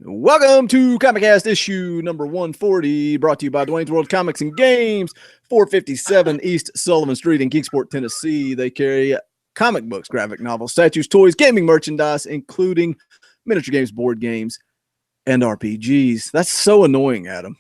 Welcome to ComicCast issue number 140, brought to you by Dwayne's World Comics and Games, 457 East Sullivan Street in Geeksport, Tennessee. They carry comic books, graphic novels, statues, toys, gaming merchandise, including miniature games, board games, and RPGs. That's so annoying, Adam.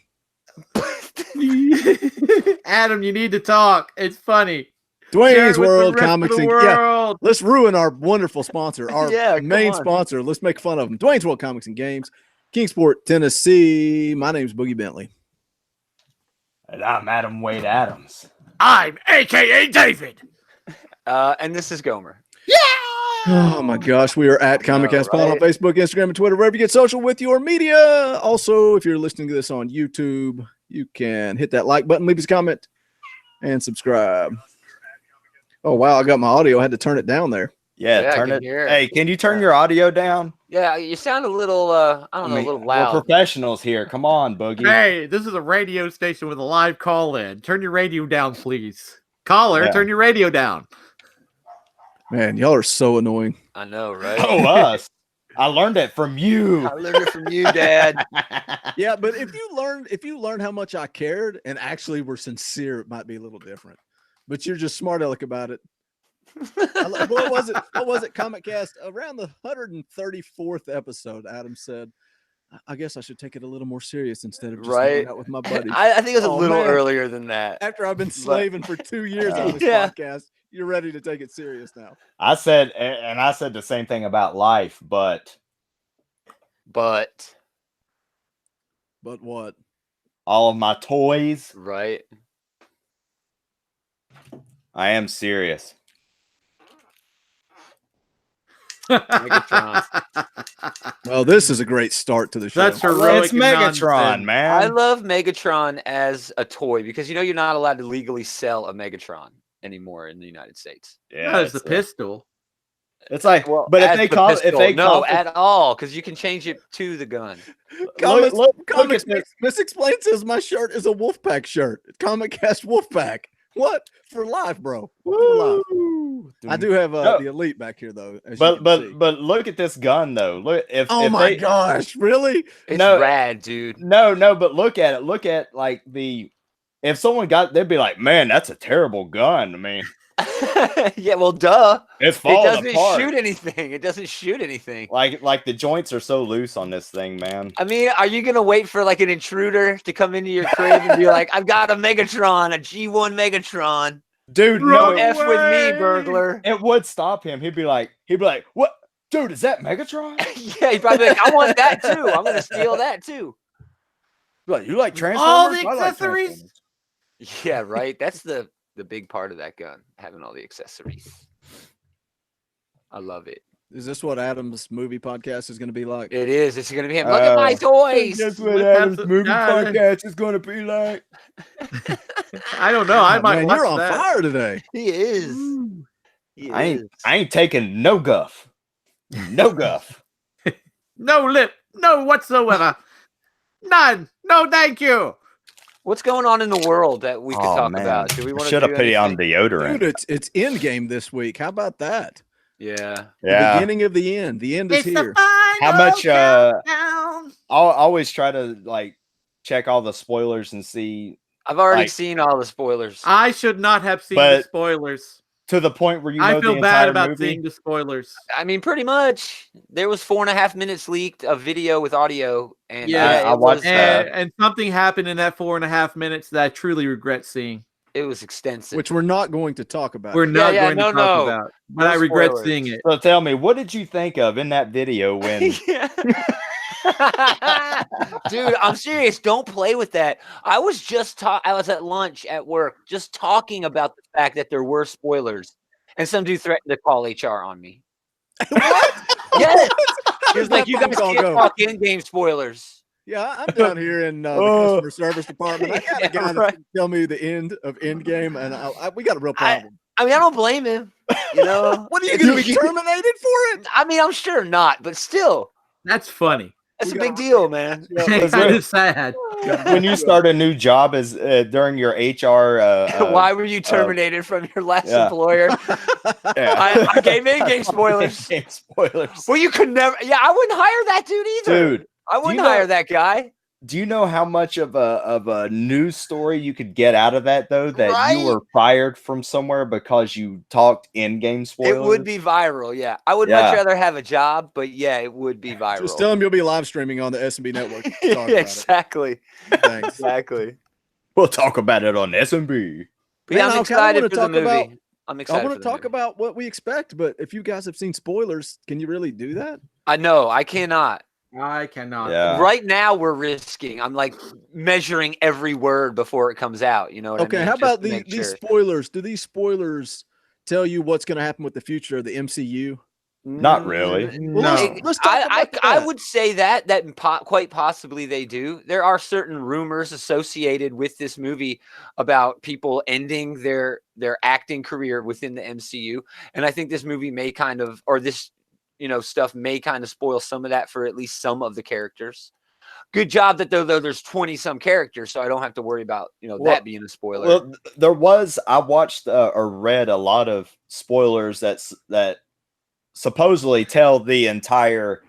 Adam, you need to talk. It's funny. Dwayne's World Comics and Games. Yeah, let's ruin our wonderful sponsor, our main sponsor. Let's make fun of them. Dwayne's World Comics and Games, Kingsport, Tennessee. My name's Boogie Bentley. And I'm Adam Wade Adams. I'm AKA David. And this is Gaumer. Yeah! Oh my gosh, we are at ComicCastPod on Facebook, Instagram, and Twitter, wherever you get social with your media. Also, if you're listening to this on YouTube, you can hit that like button, leave us a comment, and subscribe. Oh, wow, I got my audio. I had to turn it down there. Yeah, turn it. Hey, can you turn your audio down? Yeah, you sound a little, a little loud. We're professionals here. Come on, Boogie. Hey, this is a radio station with a live call-in. Turn your radio down, please. Caller, turn your radio down. Man, y'all are so annoying. I know, right? Oh, us. I learned it from you. I learned it from you, Dad. Yeah, but if you learned how much I cared and actually were sincere, it might be a little different. But you're just smart aleck about it. What was it? ComicCast around the 134th episode. Adam said, "I guess I should take it a little more serious instead of just hanging out with my buddies." I think it was a little earlier than that. After I've been slaving for 2 years on this podcast, you're ready to take it serious now. I said the same thing about life, but what? All of my toys, right? I am serious. Megatron. Well, this is a great start to the show. That's heroic. It's Megatron, man. I love Megatron as a toy because you're not allowed to legally sell a Megatron anymore in the United States. Yeah, That is the pistol. It's like, but if they call at all, because you can change it to the gun. Comics misexplained says my shirt is a Wolfpack shirt. ComicCast Wolfpack. What? For life, bro. For life. I do have the Elite back here though. But look at this gun though. Look if my gosh, really? It's rad, dude. No, but look at it. Look at like if someone they'd be like, man, that's a terrible gun. I mean, yeah, well, duh. It's falling apart. It doesn't shoot anything. Like the joints are so loose on this thing, man. I mean, are you gonna wait for like an intruder to come into your crib and be like, "I've got a Megatron, a G1 Megatron"? Dude, no F with me, burglar. It would stop him. He'd be like, what? Dude, is that Megatron? Yeah, he'd probably be like, I want that too. I'm gonna steal that too. Like, you like Transformers? All the accessories. Yeah, right. That's the big part of that gun, having all the accessories. I love it. Is this what Adam's movie podcast is going to be like? It is. It's going to be him. Look at my toys. That's what Adam's movie podcast is going to be like. I don't know. I might. Man, you're on fire today. He is. I ain't taking no guff. No guff. No lip. No whatsoever. None. No, thank you. What's going on in the world that we could talk about? Do we want to should have put it on deodorant? Dude, it's Endgame this week. How about that? Yeah. The beginning of the end. The end is here. How much? I'll always try to like check all the spoilers and see. I've already seen all the spoilers. I should not have seen the spoilers. To the point where I feel bad about seeing the spoilers. I mean, pretty much. There was 4.5 minutes leaked of video with audio, and I watched that. And something happened in that 4.5 minutes that I truly regret seeing. It was extensive, which we're not going to talk about. We're not going to talk about, but I regret seeing it. So tell me, what did you think of in that video when? Dude, I'm serious. Don't play with that. I was at lunch at work just talking about the fact that there were spoilers, and some dude threatened to call HR on me. What? Yes. He was like, "You guys can't talk in-game spoilers." Yeah, I'm down here in the customer service department. I got a guy to tell me the end of Endgame, and we got a real problem. I mean, I don't blame him. You know, what are you going to be terminated for it? I mean, I'm sure not, but still, that's funny. That's a big deal, man. It's kind of sad. When you start a new job as during your HR, why were you terminated from your last employer? I gave in-game spoilers. Spoilers. Well, you could never. Yeah, I wouldn't hire that dude either. Dude, I wouldn't hire that guy. Do you know how much of a news story you could get out of that, though? That you were fired from somewhere because you talked in-game spoilers? It would be viral, yeah. I would much rather have a job, but yeah, it would be viral. Just tell them you'll be live streaming on the S&B Network. Exactly. Thanks. Exactly. We'll talk about it on S&B. But yeah, I'm excited for the movie. I'm excited. I want to talk about what we expect, but if you guys have seen spoilers, can you really do that? I know, I cannot. I cannot. Yeah. Right now, we're risking. I'm like measuring every word before it comes out. You know what I mean? How about these spoilers? Do these spoilers tell you what's going to happen with the future of the MCU? Not really. No. Let's talk about that. I would say that quite possibly they do. There are certain rumors associated with this movie about people ending their acting career within the MCU, and I think this movie may kind of, or this stuff may kind of spoil some of that for at least some of the characters. Good job that though there's 20 some characters, so I don't have to worry about that being a spoiler. Well, I watched or read a lot of spoilers that supposedly tell the entire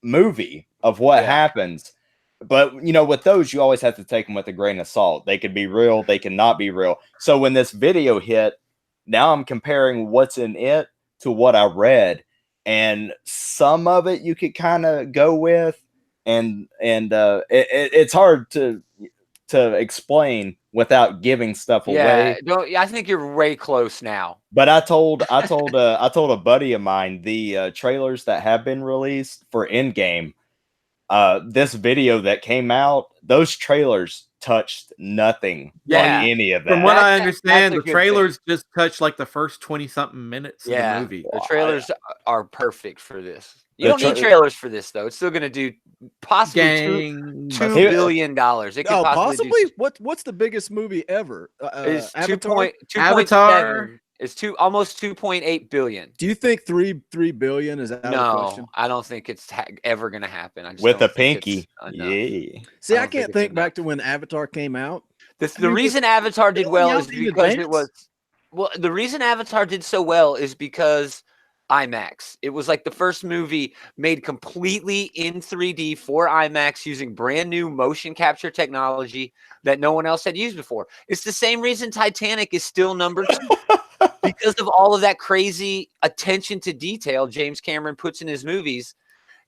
movie of what happens. But with those, you always have to take them with a grain of salt. They could be real, they can not be real. So when this video hit, now I'm comparing what's in it to what I read. And some of it you could kind of go with, and it's hard to explain without giving stuff away. I think you're way close now. But I told a buddy of mine the trailers that have been released for Endgame. This video that came out, those trailers touched nothing on any of that. From what I understand, the trailers just touched like the first 20-something minutes of the movie. The trailers are perfect for this. You don't need trailers for this, though. It's still going to do possibly $2 billion. It could possibly. What's the biggest movie ever? Avatar. Avatar. It's almost 2.8 billion. Do you think 3 billion is out of the question? I don't think it's ever going to happen. With a pinky. See, I can't think back to when Avatar came out. The reason Avatar did well is because the reason Avatar did so well is because IMAX. It was like the first movie made completely in 3D for IMAX using brand new motion capture technology that no one else had used before. It's the same reason Titanic is still number 2. Because of all of that crazy attention to detail James Cameron puts in his movies.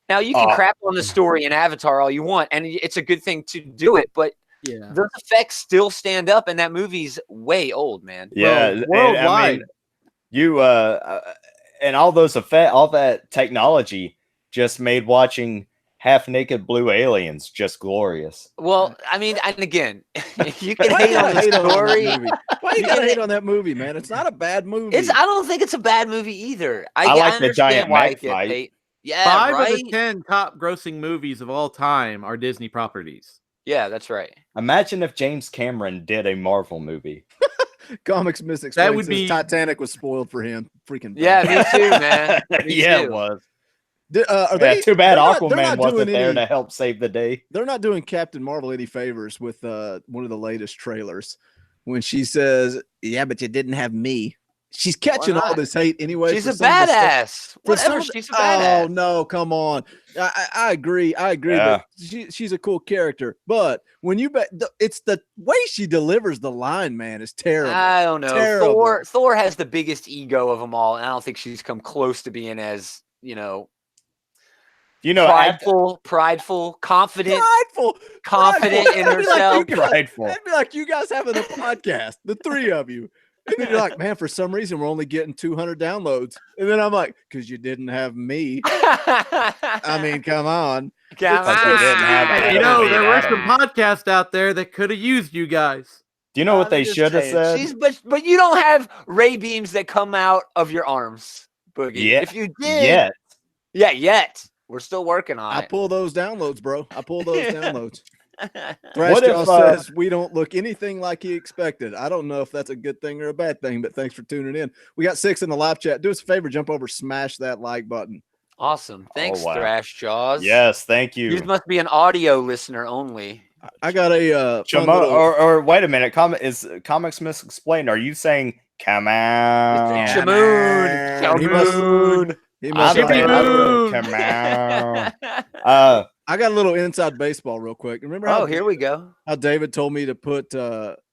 Now, you can crap on the story in Avatar all you want, and it's a good thing to do it, but the effects still stand up, and that movie's way old, man. Yeah, worldwide. And all those effects, all that technology just made watching half-naked blue aliens just glorious. Well, I mean, and again, you can hate on the story. Why you gotta hate on that movie, man? It's not a bad movie. I don't think it's a bad movie either. I like the giant mech fight. Yeah, 5 of the 10 top-grossing movies of all time are Disney properties. Yeah, that's right. Imagine if James Cameron did a Marvel movie. Comics Misexplained that would be Titanic was spoiled for him. Freaking yeah, me too, man. It was. Too bad Aquaman wasn't there to help save the day. They're not doing Captain Marvel any favors with one of the latest trailers when she says, "Yeah, but you didn't have me." She's catching all this hate anyway. She's a badass. Whatever. She's a badass. Oh no, come on. I agree. Yeah. That she's a cool character, but when it's the way she delivers the line, man, is terrible. I don't know. Terrible. Thor has the biggest ego of them all, and I don't think she's come close to being as prideful, confident in herself. That'd be like you guys having a podcast, the three of you. And then you're like, man, for some reason, we're only getting 200 downloads. And then I'm like, because you didn't have me. I mean, come on. There were some podcasts out there that could have used you guys. Do you know what they should have said? But you don't have ray beams that come out of your arms, Boogie. Yeah. If you did. Yet. We're still working on it. I pull those downloads, bro. I pull those downloads. Thrashjaw says we don't look anything like he expected. I don't know if that's a good thing or a bad thing, but thanks for tuning in. We got 6 in the live chat. Do us a favor, jump over, smash that like button. Awesome. Thanks, Thrashjaws. Yes, thank you. You must be an audio listener only. I got a or wait a minute. Is Comics Misexplained? Are you saying come on? Shamoon. He must come on. I got a little inside baseball real quick. Remember Oh, here we go. how David told me to put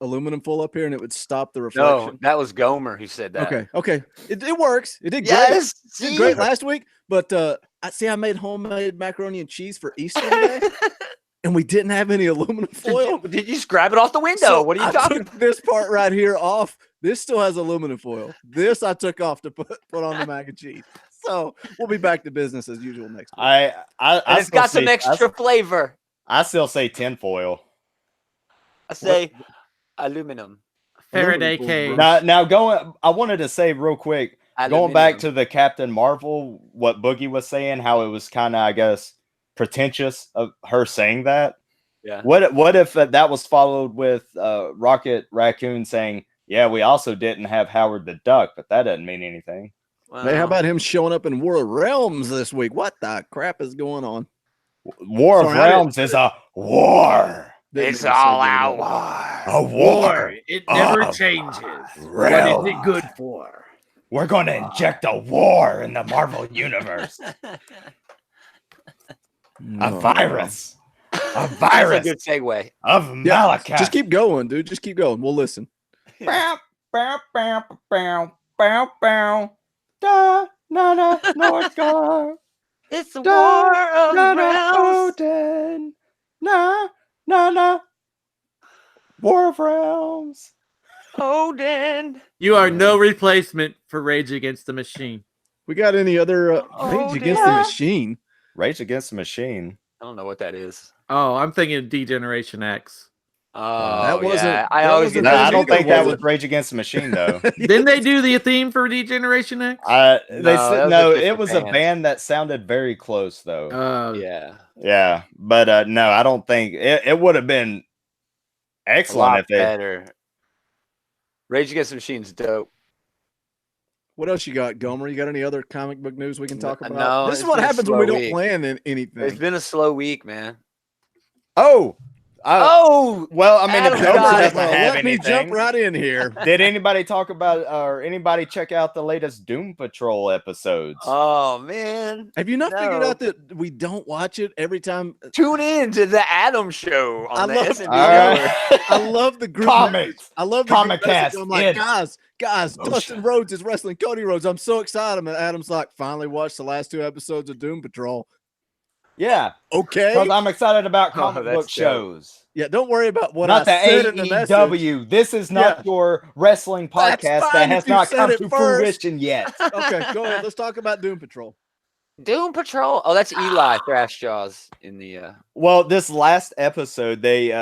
aluminum foil up here and it would stop the No, reflection? that was Gaumer who said that. Okay. It works. It did great. Yes. It did great last week, but I made homemade macaroni and cheese for Easter today. And we didn't have any aluminum foil. Did you just grab it off the window? So what are you I talking took this part right here off. This still has aluminum foil. This I took off to put on the mac and cheese. So we'll be back to business as usual next week. It's got some extra flavor. I still say tinfoil. I say aluminum. Faraday cage. Now I wanted to say real quick, going back Aluminum. to the Captain Marvel, what Boogie was saying, how it was kind of, I guess, pretentious of her saying that. Yeah. What if that was followed with Rocket Raccoon saying, "Yeah, we also didn't have Howard the Duck, but that doesn't mean anything." Wow. Hey, how about him showing up in War of Realms this week? What the crap is going on? War of Realms is a war. It's all out war. A war. It never of changes. What realm. is it good for? We're going to inject a war in the Marvel universe. A virus. A That's a virus good segue. of Malachite. Just keep going, dude. Just keep going. We'll listen. Bow, bow, bow, bow, bow, bow. Da, na, na, North Star. It's the Da, war of na, na, realms. Odin. Na, na, na. War of Realms. Odin. You are no replacement for Rage Against the Machine. We got any other Rage Against the Machine? Rage Against the Machine. I don't know what that is. Oh, I'm thinking of D-Generation X. Oh, That wasn't- yeah. I that always wasn't get No, those I don't either, think that was was Rage Against the Machine, though. Didn't they do the theme for D-Generation X? that was No, a it different was a band. band that sounded very close, though. Yeah. Yeah, but no, I don't think it would have been A excellent lot if they. better. Rage Against the Machine's dope. What else you got, Gomer? You got any other comic book news we can talk about? No, This is it's what been a happens when we slow don't week. plan It's anything. been a slow week, man. Oh, Oh, well, I mean, if Adam Gomer got it. doesn't Well, have let me anything, jump right in here. did anybody talk about or anybody check out the latest Doom Patrol episodes? oh man. Have you not figured No. out that we don't watch it every time? Tune in to the Adam Show I on the love- S&B All Network. right. I love the group. Comics. message. I love the group ComicCast message. I'm like, in guys, motion. Dustin Rhodes is wrestling Cody Rhodes. I'm so excited. And Adam's like, finally watched the last 2 episodes of Doom Patrol. Yeah, Okay. because I'm excited about Oh, comic that's book dope. shows. Yeah, don't worry about what Not I the said in the message. AEW. This is not Yeah. your wrestling That's podcast fine that if has you not said come it to first. fruition yet. Okay, go ahead. Let's talk about Doom Patrol. Doom Patrol. Oh, that's Eli Thrashjaws in the Well, this last episode, they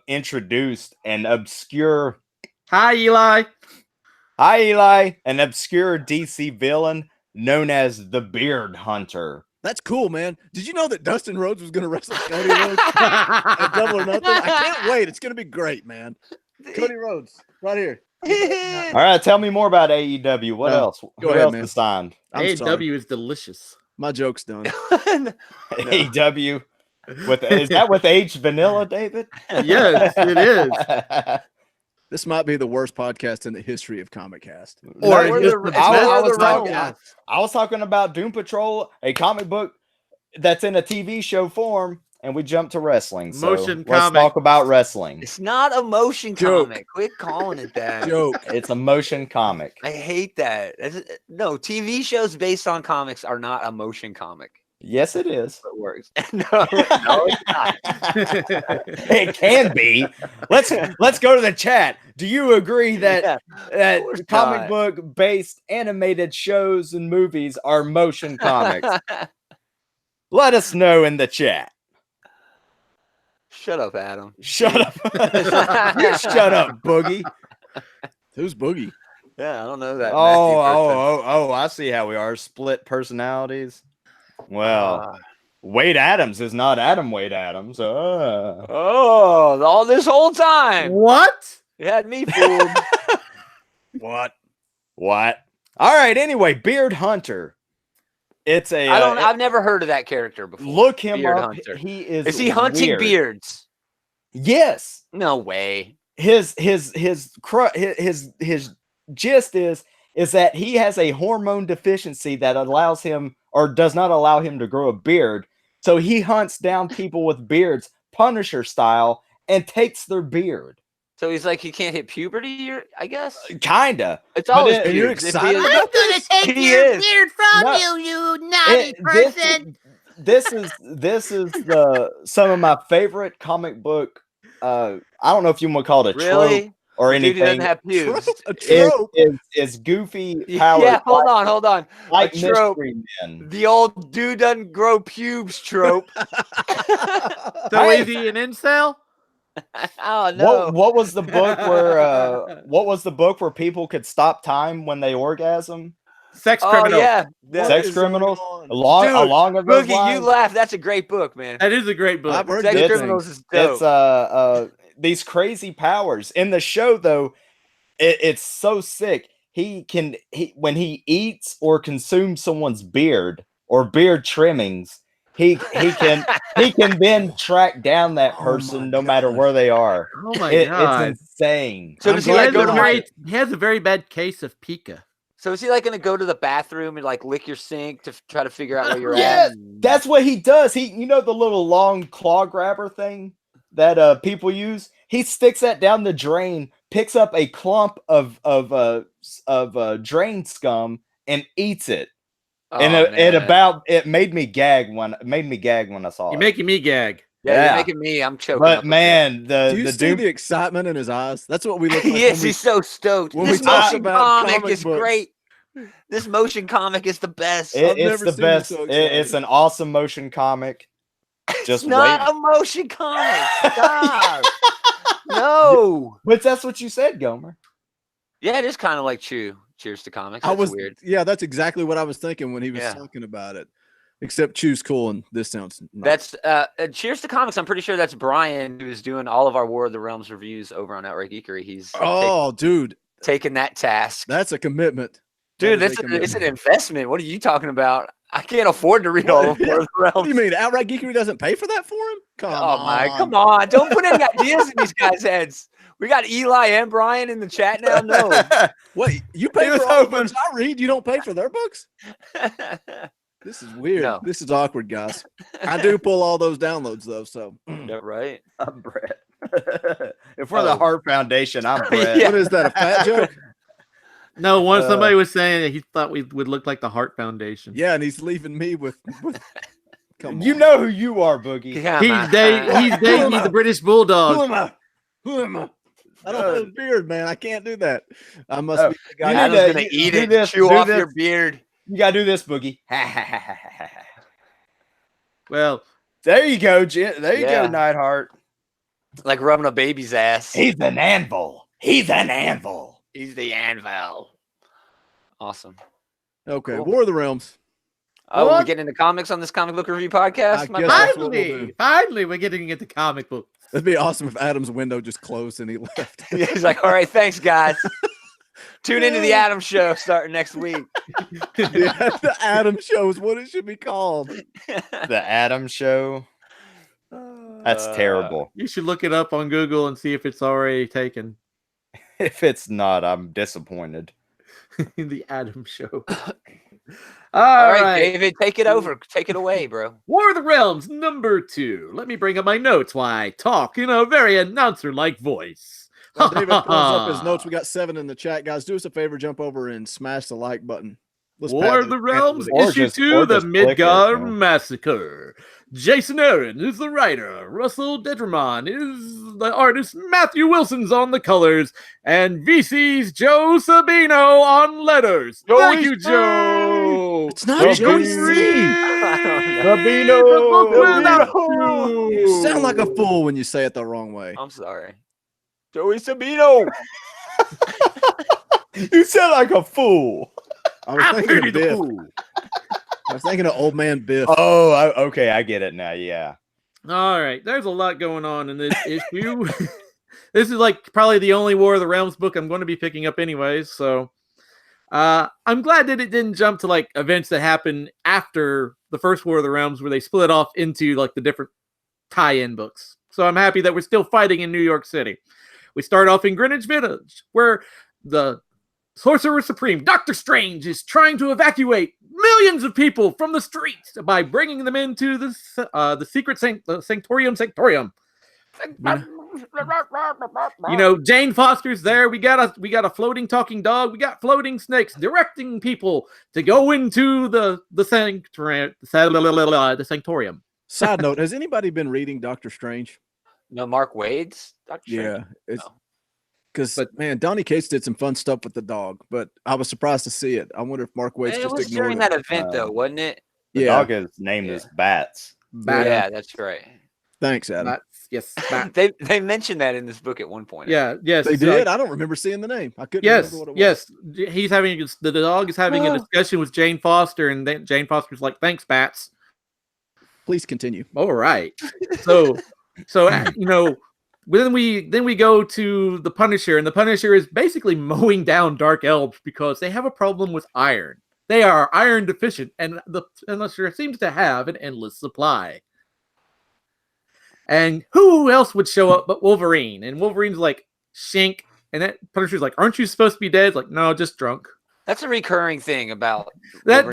introduced an obscure, Hi, Eli. hi Eli, an obscure DC villain known as the Beard Hunter. That's cool, man. Did you know that Dustin Rhodes was going to wrestle Cody Rhodes at Double or Nothing? I can't wait. It's going to be great, man. Cody Rhodes, right here. All right, tell me more about AEW. What No, else? go Who ahead, else man. is signed? I'm sorry. AEW is delicious. My joke's done. AEW. Is that with H Vanilla, David? Yes, it is. This might be the worst podcast in the history of ComicCast. Or No, it's just the I best was talking- podcast. I was talking about Doom Patrol, a comic book that's in a TV show form, and we jumped to wrestling. So Motion let's comic. talk about wrestling. It's not a motion Joke. comic. Quit calling it that. Joke. It's a motion comic. I hate that. No, TV shows based on comics are not a motion comic. Yes, it is. It works. no, it's not. It can be. Let's go to the chat. Do you agree that Yeah, that course comic not. book based animated shows and movies are motion comics? Let us know in the chat. Shut up, Adam. Shut up. You shut up, Boogie. Who's Boogie? Yeah, I don't know that. Oh, I see how we are. Split personalities. Well, Wade Adams is not Adam Wade Adams. all this whole time. What? You had me fooled. What? What? All right, anyway, Beard Hunter. It's a I've never heard of that character before. look him Beard up. Hunter. He is Is he hunting weird. beards? Yes. No way. His gist is that he has a hormone deficiency that allows him or does not allow him to grow a beard, So he hunts down people with beards, Punisher style, and takes their beard. So he's like, he can't hit puberty, I guess? Kinda. It's all his it- pubes. you're If excited he- about this? take He is. beard from No. you naughty This is some of my favorite comic book. I don't know if you want to call it a trope Really? or The dude who anything. doesn't have pubes. A trope. Is goofy powers. Yeah, hold on. Like A trope. Mystery Men. The old dude doesn't grow pubes trope. So Hey. is he an incel? Oh no. What was the book where what was the book where people could stop time when they orgasm? Sex Oh criminal. yeah. Sex criminals? Dude, Along of those Boogie, you lines? laugh. That's a great book, man. That is a great book. I've heard Sex good criminals things. is dope. It's these crazy powers. In the show though, it's so sick. When he eats or consumes someone's beard or beard trimmings, he can then track down that Oh person my no matter God. where they are. Oh my god. It's insane. So I'm does he glad like go you're to right. He has a very bad case of pica. So is he like gonna go to the bathroom and like lick your sink to try to figure out where you're Yes, at? that's what he does. You know the little long claw grabber thing that people use. He sticks that down the drain, picks up a clump of drain scum, and eats it. And it made me gag when I saw You're it. making me gag. Yeah, Yeah. you're making me. I'm choking. But up man, Do you the see Doom the excitement in his eyes? That's what we look like. Yes, when we- he's so stoked. when This we talk motion about comic comic is books. great. This motion comic is the best. I've it's never the seen you best. so It's excited. an awesome motion comic. Just It's not wait. a motion comic. Stop. No. But that's what you said, Gomer. Yeah, it is kind of like Cheers to Comics. I That's was weird. Yeah, that's exactly what I was thinking when he was Yeah. talking about it. Except Choose Cool, and this sounds not. That's Cheers to Comics. I'm pretty sure that's Brian, who's doing all of our War of the Realms reviews over on Outright Geekery. He's dude, taking that task. that's a commitment. Dude, That is a it's an commitment. investment. What are you talking about? I can't afford to read all of War of the What Realms. do you mean? Outright Geekery doesn't pay for that for him? Come Come on. Don't put any ideas in these guys' heads. We got Eli and Brian in the chat now. No. Wait, you pay He was for all the hoping- books I read? You don't pay for their books? This is weird. No. This is awkward, guys. I do pull all those downloads though, so Yeah, right. I'm Brett. If we're the Oh. Heart Foundation, I'm Brett. Yeah. what is that? A fat joke? No, somebody was saying that he thought we would look like the Heart Foundation. Yeah, and he's leaving me with come You on. know who you are, Boogie. He's dating the British Who Bulldog. am I? Who am I? I don't have a beard, man. I can't do that. I must Oh, be the guy. you Adam's need to- gonna you eat do it, this, chew do off this. your beard. You gotta do this, Boogie. Well, There you go, there you Yeah. go, Neidhart. Like rubbing a baby's ass. He's an anvil. He's an anvil. He's the anvil. Awesome. Okay, Cool. War of the Realms. Oh, What? we getting into comics on this comic book review podcast? I My guess bad. that's what we'll do. finally, we're getting into comic books. It'd be awesome if Adam's window just closed and he left. He's like, all right, thanks, guys. Tune into the Adam Show starting next week. The Adam Show is what it should be called. The Adam Show. That's terrible. You should look it up on Google and see if it's already taken. If it's not, I'm disappointed. The Adam Show. All right, David, take it over. Take it away, bro. War of the Realms number 2. Let me bring up my notes while I talk in a very announcer-like voice. While David pulls up his notes. We got 7 in the chat, guys. Do us a favor, jump over and smash the like button. Let's War pat of the it. Realms, Or issue just- 2, or The just click it, Midgar you know. Massacre. Jason Aaron is the writer. Russell Dedramon is the artist. Matthew Wilson's on the colors. And VC's Joe Sabino on letters. Thank you, Joe. It's not Joey C. Sabino. You sound like a fool when you say it the wrong way. I'm sorry. Joey Sabino. You sound like a fool. I was thinking of Biff. I was thinking of old man Biff. Oh, okay, I get it now. Yeah. All right, there's a lot going on in this issue. This is like probably the only War of the Realms book I'm going to be picking up anyways, so I'm glad that it didn't jump to like events that happened after the first War of the Realms where they split off into like the different tie-in books. So I'm happy that we're still fighting in New York City. We start off in Greenwich Village, where the Sorcerer Supreme, Dr. Strange, is trying to evacuate millions of people from the streets by bringing them into the secret sanctorium. You know, Jane Foster's there. We got a floating talking dog. We got floating snakes directing people to go into the sanctorium. Side note: has anybody been reading Doctor Strange? No, Mark Wade's Doctor Strange? Yeah, because man, Donny Cates did some fun stuff with the dog, but I was surprised to see it. I wonder if Mark Wade's just was ignored during it. that event though, wasn't it? The dog is named as Bats. Yeah, that's right. Thanks, Adam. Yes, they mentioned that in this book at one point. Yeah, yes, they did. I don't remember seeing the name. I couldn't remember what it was. Yes, the dog is having a discussion with Jane Foster, and then Jane Foster's like, "Thanks, Bats." Please continue. All right. So you know, then we go to the Punisher, and the Punisher is basically mowing down Dark Elves because they have a problem with iron. They are iron deficient, and the Punisher seems to have an endless supply. And who else would show up but Wolverine? And Wolverine's like, "Shink," and that Punisher's like, "Aren't you supposed to be dead?" It's like, "No, just drunk." That's a recurring thing about I'm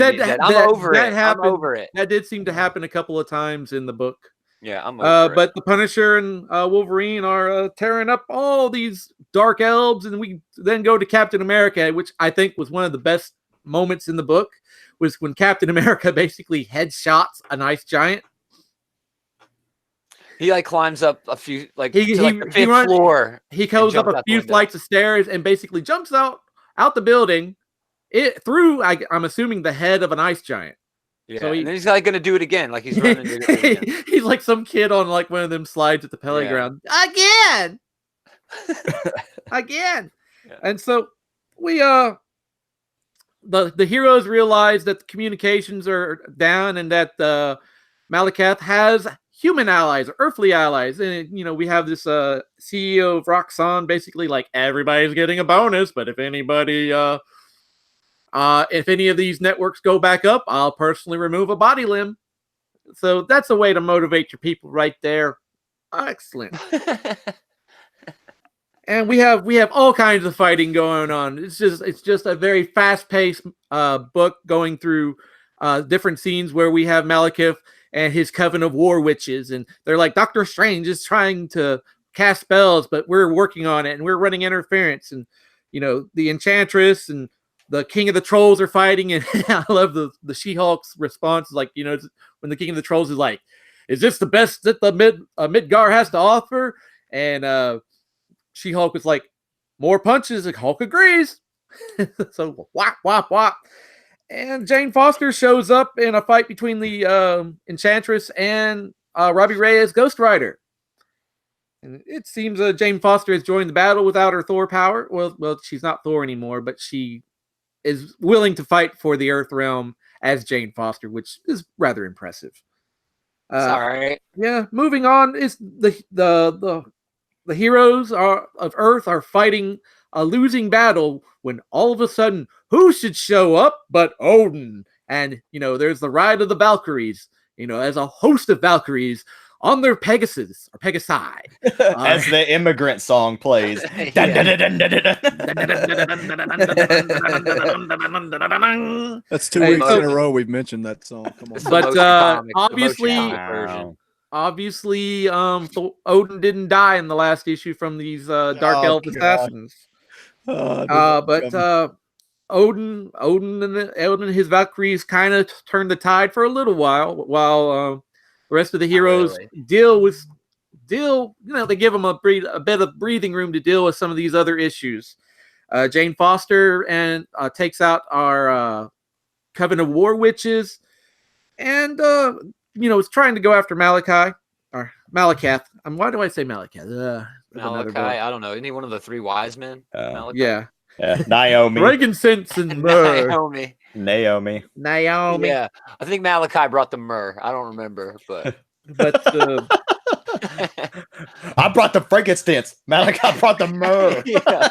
over it. That did seem to happen a couple of times in the book. Yeah, I'm over it. But the Punisher and Wolverine are tearing up all these Dark Elves, and we then go to Captain America, which I think was one of the best moments in the book, was when Captain America basically headshots an ice giant. He like climbs up a few the fifth floor. He goes up a few flights of stairs and basically jumps out the building. Through I'm assuming the head of an ice giant. Yeah, so and then he's like going to do it again, like he's running. To do it again. He's like some kid on like one of them slides at the playground. Again. Again. Yeah. And so we the heroes realize that the communications are down and that Malekith has human allies, or earthly allies. And, you know, we have this CEO of Roxxon basically like, everybody's getting a bonus, but if anybody, if any of these networks go back up, I'll personally remove a body limb. So that's a way to motivate your people right there. Excellent. And we have all kinds of fighting going on. It's just a very fast-paced book going through different scenes where we have Malekith and his coven of war witches, and they're like, Doctor Strange is trying to cast spells, but we're working on it, and we're running interference. And, you know, the Enchantress and the King of the Trolls are fighting, and I love the She-Hulk's response, like, you know, when the King of the Trolls is like, is this the best that the Midgar has to offer? And She-Hulk was like, more punches. Like, Hulk agrees. So whop, whop, whop. And Jane Foster shows up in a fight between the Enchantress and Robbie Reyes, Ghost Rider. And it seems Jane Foster has joined the battle without her Thor power. Well, she's not Thor anymore, but she is willing to fight for the Earth Realm as Jane Foster, which is rather impressive. All right. Yeah. Moving on is the heroes of Earth are fighting a losing battle when all of a sudden, who should show up but Odin? And, you know, there's the ride of the Valkyries, you know, as a host of Valkyries on their Pegasus or Pegasi. As the immigrant song plays. That's 2 weeks in a row we've mentioned that song. Come on. But obviously, Odin didn't die in the last issue from these Dark Elf assassins. Odin and his Valkyries kind of turned the tide for a little while the rest of the heroes deal. You know, they give them a bit of breathing room to deal with some of these other issues. Jane Foster takes out our Coven of War Witches, and you know, is trying to go after Malekith. Why do I say Malekith? Malachi, I don't know. Isn't he one of the three wise men? Yeah. Naomi. Frankincense and myrrh. Naomi. Yeah. I think Malachi brought the myrrh. I don't remember, but I brought the frankincense. Malachi brought the myrrh. Yeah.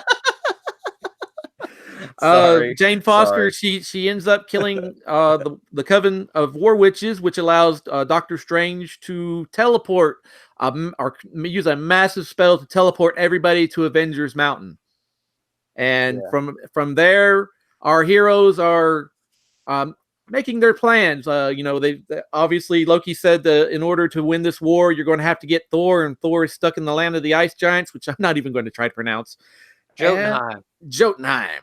Jane Foster, she ends up killing the Coven of War Witches, which allows Doctor Strange to teleport or use a massive spell to teleport everybody to Avengers Mountain. And from there, our heroes are making their plans. They obviously Loki said that in order to win this war, you're going to have to get Thor, and Thor is stuck in the land of the ice giants, which I'm not even going to try to pronounce. Jotunheim.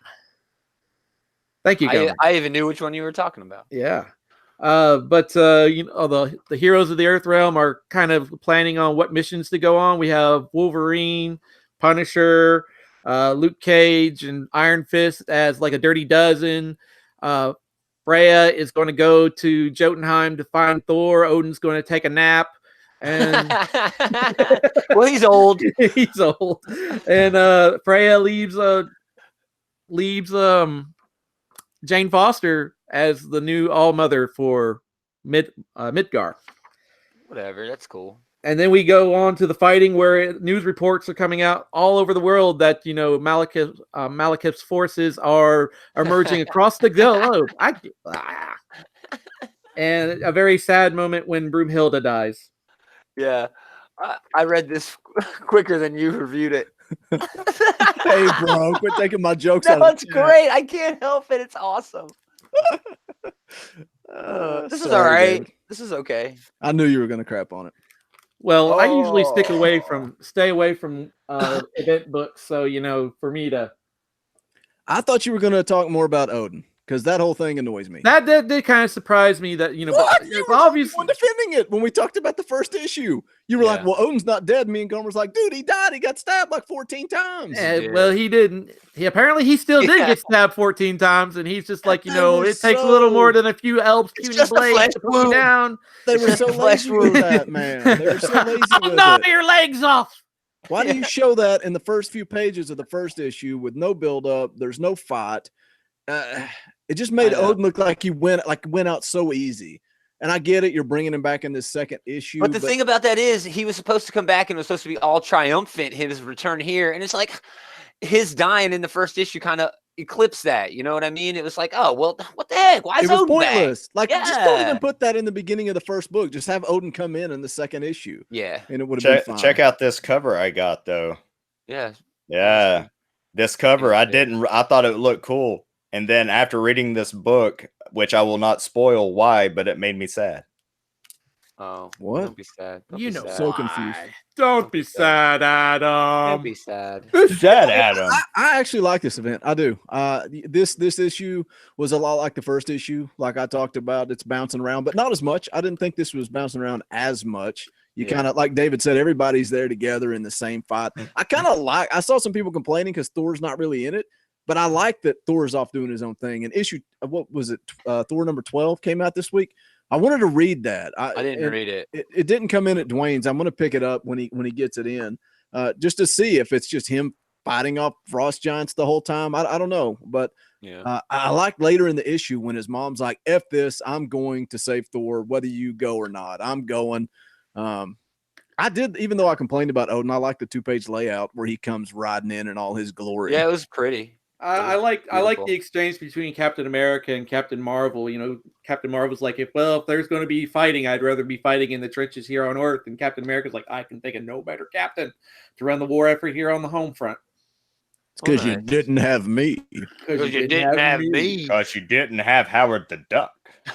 Thank you, Gaumer. I even knew which one you were talking about. Yeah. The heroes of the Earth Realm are kind of planning on what missions to go on. We have Wolverine, Punisher, Luke Cage, and Iron Fist as like a dirty dozen. Freya is going to go to Jotunheim to find Thor. Odin's going to take a nap. And well, he's old. He's old. And Freya leaves Jane Foster as the new all mother for Midgar. Whatever, that's cool. And then we go on to the fighting, where news reports are coming out all over the world that Malekith's forces are emerging across the globe. And a very sad moment when Broomhilda dies. Yeah, I read this quicker than you reviewed it. Hey, bro, quit taking my jokes. No, it's great. I can't help it. It's awesome. This is all right. David. This is okay. I knew you were going to crap on it. Well, I usually stay away from event books. So, for me to. I thought you were going to talk more about Odin, because that whole thing annoys me. That did kind of surprise me that, What? You were obviously defending it when we talked about the first issue. You were like, well, Odin's not dead. Me and Gomer's like, dude, he died. He got stabbed like 14 times. Well, he didn't. He still did get stabbed 14 times. And he's just like, it takes a little more than a few elves puny blades to put him down. They were so lazy with that, man. They were so lazy with it. Your legs off. Why do you show that in the first few pages of the first issue with no build-up? There's no fight. It just made Odin look like he went out so easy. And I get it, you're bringing him back in this second issue. But the thing about that is, he was supposed to come back and it was supposed to be all triumphant, his return here. And it's like his dying in the first issue kind of eclipsed that. You know what I mean? It was like, oh, well, what the heck? Why is Odin pointless? back? Just don't even put that in the beginning of the first book. Just have Odin come in the second issue. Yeah. And it would have been fine. Check out this cover I got, though. Yeah. Yeah. This cover, I thought it looked cool. And then after reading this book, which I will not spoil why, but it made me sad. Oh, what? Don't be sad. So confused. Don't be sad, Adam. Don't be sad. Sad, Adam. I actually like this event. I do. This issue was a lot like the first issue, like I talked about. It's bouncing around, but not as much. I didn't think this was bouncing around as much. You kind of, like David said, everybody's there together in the same fight. I saw some people complaining because Thor's not really in it. But I like that Thor's off doing his own thing. And what was it? Thor number 12 came out this week. I wanted to read that. I didn't read it. It didn't come in at Dwayne's. I'm going to pick it up when he gets it in, just to see if it's just him fighting off frost giants the whole time. I don't know, but I like later in the issue when his mom's like, "F this, I'm going to save Thor, whether you go or not. I'm going." I did, even though I complained about Odin, I like the 2-page layout where he comes riding in all his glory. Yeah, it was pretty. I like the exchange between Captain America and Captain Marvel. Captain Marvel's like, if there's going to be fighting, I'd rather be fighting in the trenches here on Earth. And Captain America's like, I can think of no better captain to run the war effort here on the home front. It's because you didn't have me. Because you didn't have me. Because you didn't have Howard the Duck.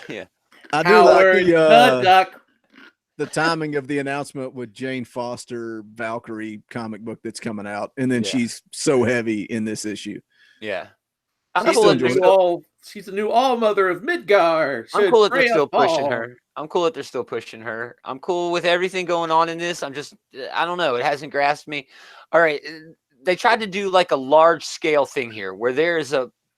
Yeah. I do like the Duck. The timing of the announcement with Jane Foster Valkyrie comic book that's coming out, and then she's so heavy in this issue. Yeah, she's the new all mother of Midgar. I'm cool that they're still pushing her. I'm cool with everything going on in this. I don't know. It hasn't grasped me. All right, they tried to do like a large scale thing here, where there's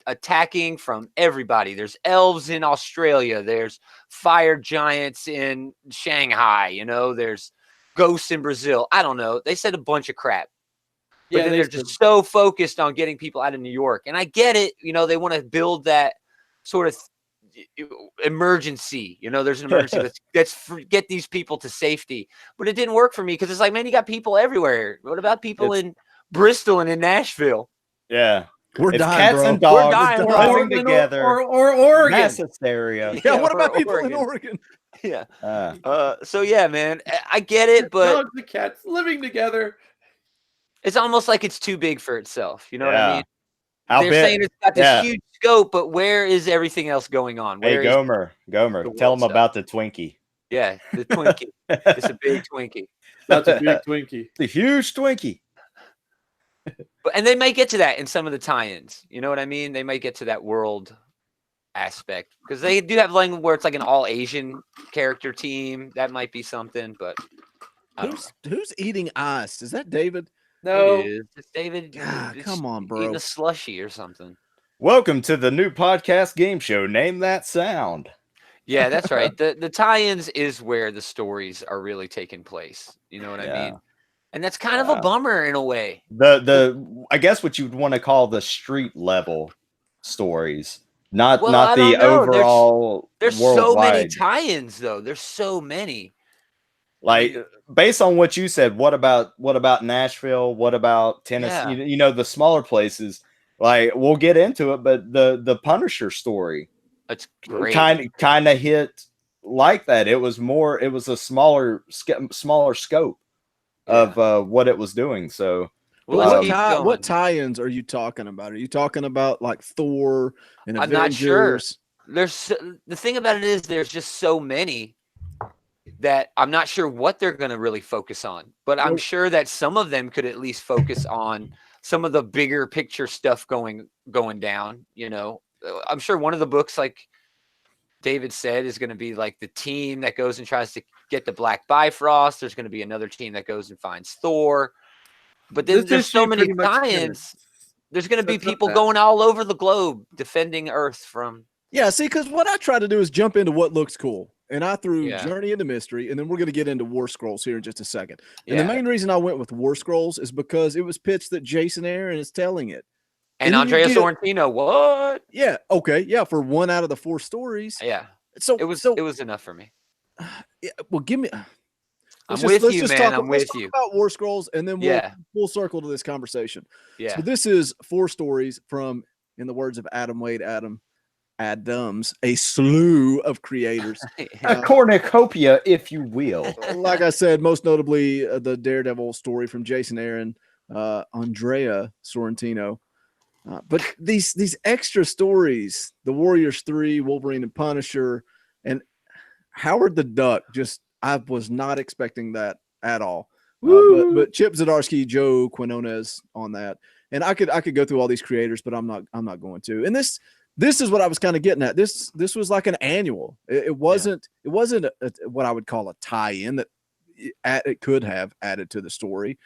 attacking from everybody. There's elves in Australia. There's fire giants in Shanghai. There's ghosts in Brazil. I don't know. They said a bunch of crap. But then they're just so focused on getting people out of New York. And I get it. They want to build that sort of emergency. There's an emergency. Let's get these people to safety. But it didn't work for me because it's like, man, you got people everywhere. What about people in Bristol and in Nashville? Yeah. We're dying, cats bro. and dogs living together. Or Oregon. Mass hysteria. Yeah, what about people in Oregon? Yeah. So yeah, man, I get it, but dogs and cats living together. It's almost like it's too big for itself. You know what I mean? they're saying it's got this huge scope, but where is everything else going on? Hey, Where Gaumer, tell them stuff? about the Twinkie. Yeah, the Twinkie. It's a big Twinkie. That's a big Twinkie. It's a huge Twinkie. And they might get to that in some of the tie-ins. You know what I mean? They might get to that world aspect because they do have like where it's like an all Asian character team. That might be something, but who's eating ice? Is that David? No, it's David. God, come on, bro. Eating a slushy or something. Welcome to the new podcast game show. Name that sound. Yeah, that's right. The tie-ins is where the stories are really taking place. You know what I mean? And that's kind of a bummer in a way. I guess what you'd want to call the street level stories, not the overall. There's so many tie-ins though. There's so many. Like based on what you said, what about Nashville? What about Tennessee? Yeah. You know, the smaller places. Like we'll get into it, but the Punisher story, it's great. Kind of hit like that. It was a smaller scope of what it was doing. So, what tie-ins are you talking about? Are you talking about like Thor and Avengers? I'm not sure. The thing about it is there's just so many that I'm not sure what they're going to really focus on. But I'm sure that some of them could at least focus on some of the bigger picture stuff going down. You know, I'm sure one of the books, like David said, is going to be like the team that goes and tries to get the Black Bifrost. There's going to be another team that goes and finds Thor. But there's so many tie-ins. There's going to be people going all over the globe defending Earth from. Yeah, see, because what I try to do is jump into what looks cool. And I threw Journey into Mystery, and then we're going to get into War Scrolls here in just a second. And the main reason I went with War Scrolls is because it was pitched that Jason Aaron is telling it. And Andrea Sorrentino, what? Yeah, okay, yeah, for 1 out of the 4 stories. Yeah, so it was enough for me. Yeah, well, give me. I'm with you, man. I'm with you. About War Scrolls, and then we'll full circle to this conversation. Yeah. So this is 4 stories from, in the words of Adam Wade, Adams, a slew of creators. A cornucopia, if you will. Like I said, most notably the Daredevil story from Jason Aaron, Andrea Sorrentino. But these extra stories, the Warriors 3, Wolverine and Punisher, and Howard the Duck, I was not expecting that at all. But Chip Zdarsky, Joe Quinones on that, and I could go through all these creators, but I'm not going to. And this is what I was kind of getting at. This was like an annual. It wasn't what I would call a tie-in that it could have added to the story.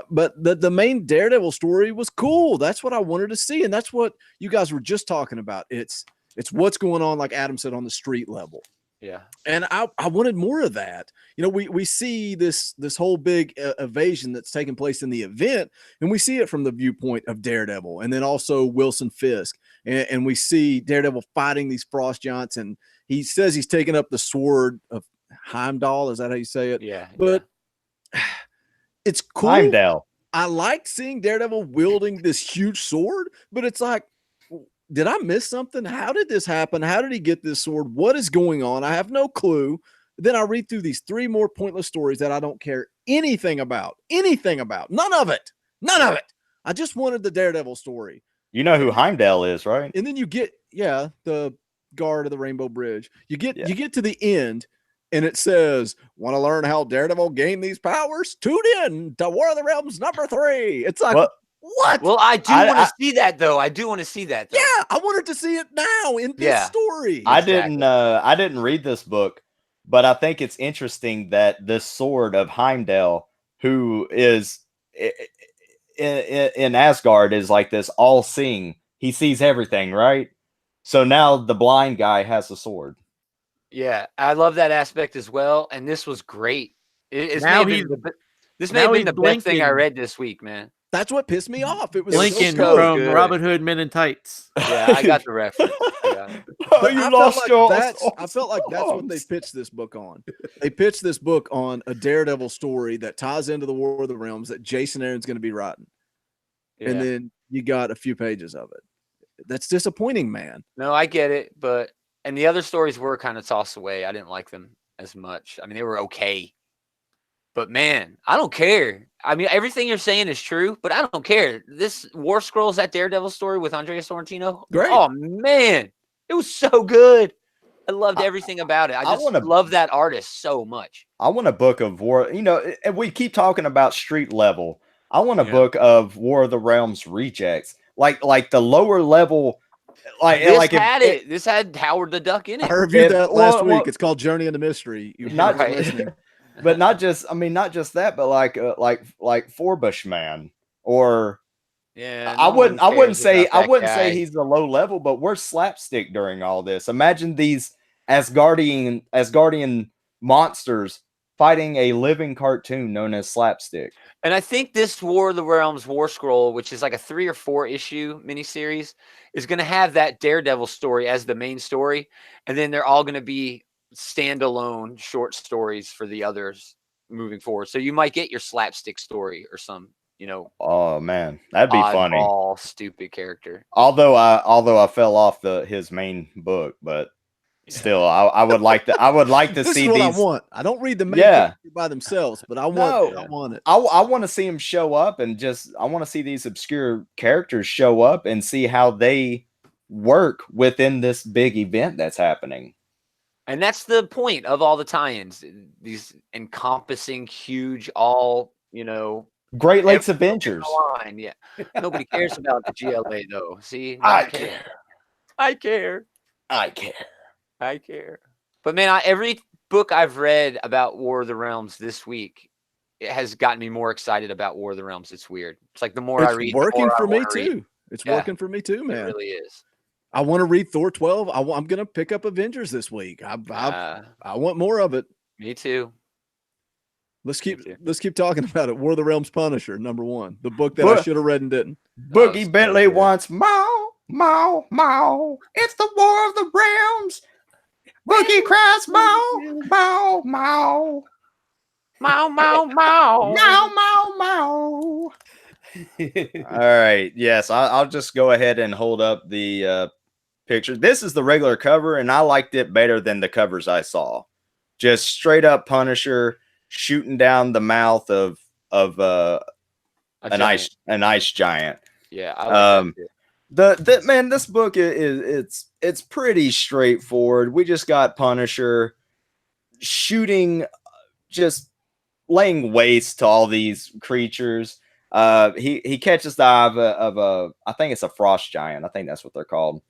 But the main Daredevil story was cool. That's what I wanted to see, and that's what you guys were just talking about. It's what's going on, like Adam said, on the street level. Yeah, and I wanted more of that. You know, we see this whole big evasion that's taking place in the event, and we see it from the viewpoint of Daredevil, and then also Wilson Fisk, and we see Daredevil fighting these frost giants, and he says he's taking up the sword of Heimdall. Is that how you say it? Yeah, but. It's cool. Heimdall. I liked seeing Daredevil wielding this huge sword, but it's like, did I miss something? How did this happen? How did he get this sword? What is going on? I have no clue. Then I read through these 3 more pointless stories that I don't care anything about. None of it. I just wanted the Daredevil story. You know who Heimdall is, right? And then you get, the guard of the Rainbow Bridge. You get to the end, and it says, want to learn how Daredevil gained these powers? Tune in to War of the Realms #3. It's like, what? Well, I want to see that, though. Yeah, I wanted to see it now in this story. I didn't read this book, but I think it's interesting that this sword of Heimdall, who is in Asgard, is like this all-seeing. He sees everything, right? So now the blind guy has a sword. Yeah, I love that aspect as well, and this was great. This may have been the best thing I read this week, man. That's what pissed me off. It was Lincoln so from good. Robin Hood Men in Tights. Yeah, I got the reference. I felt like that's what they pitched this book on. They pitched this book on a Daredevil story that ties into the War of the Realms that Jason Aaron's going to be writing. Yeah. And then you got a few pages of it. That's disappointing, man. No, I get it, and the other stories were kind of tossed away. I didn't like them as much. I mean, they were okay. But man, I don't care. I mean, everything you're saying is true, but I don't care. This War Scrolls, that Daredevil story with Andrea Sorrentino. Great. Oh man, it was so good. I loved everything about it. I just love that artist so much. I want a book of War. You know, and we keep talking about street level. I want a book of War of the Realms rejects, like the lower level. This had Howard the Duck in it. I reviewed that last week. It's called Journey into Mystery. You're not listening. But not just that, but like Forbush Man, or I wouldn't say he's the low level, but we're slapstick during all this. Imagine these Asgardian monsters fighting a living cartoon known as slapstick. And I think this War of the Realms War Scroll, which is like a 3 or 4 issue miniseries, is going to have that Daredevil story as the main story, and then they're all going to be standalone short stories for the others moving forward. So you might get your slapstick story or some, oh man, that'd be funny. All stupid character. Although I fell off his main book, but still, I would like to. I would like to see what these. I want. I don't read the main character by themselves, but I want it. I want to see them show up, and I want to see these obscure characters show up and see how they work within this big event that's happening. And that's the point of all the tie-ins. These encompassing, huge, all Great Lakes Adventures. Line. Yeah, nobody cares about the GLA though. See, I care. I care. I care. I care. But man, every book I've read about War of the Realms this week, it has gotten me more excited about War of the Realms. It's weird. It's like the more I read, it's working for me too. Read. It's working for me too, man. It really is. I want to read Thor 12. I'm gonna pick up Avengers this week. I want more of it. Me too. Let's keep talking about it. War of the Realms Punisher, #1, the book that I should have read and didn't. Boogie Bentley wants Mow, Mow, Mow. It's the War of the Realms. Boogie cries Mow, Mow, Mow. Mow, mow, mow. Mow, mow, mow. All right. Yes, I'll just go ahead and hold up the picture. This is the regular cover, and I liked it better than the covers I saw. Just straight up Punisher shooting down the mouth of an ice giant. Yeah, I like that man, this book it's pretty straightforward. We just got Punisher shooting, just laying waste to all these creatures. He catches the eye of a I think it's a frost giant. I think that's what they're called.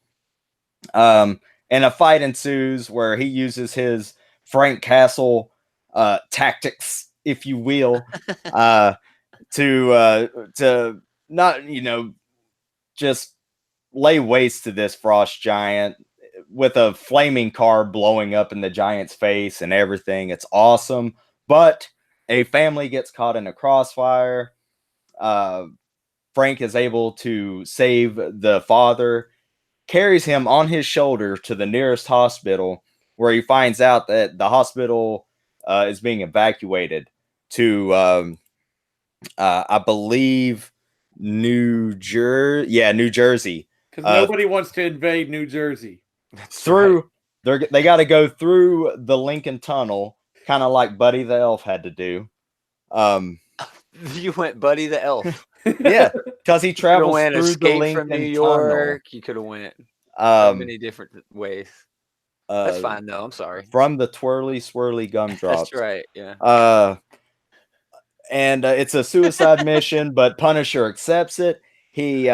And a fight ensues where he uses his Frank Castle tactics, if you will, to not, just lay waste to this frost giant with a flaming car blowing up in the giant's face and everything. It's awesome. But a family gets caught in a crossfire. Frank is able to save the father, carries him on his shoulder to the nearest hospital, where he finds out that the hospital is being evacuated to, I believe, New Jersey. Yeah, New Jersey. Because nobody wants to invade New Jersey. They got to go through the Lincoln Tunnel, kind of like Buddy the Elf had to do. You went Buddy the Elf. Yeah, because he travels through the Lincoln from New York. Tunnel. You could have went so many different ways. That's fine though. I'm sorry. From the twirly swirly gumdrops. That's right. Yeah. And it's a suicide mission, but Punisher accepts it. He,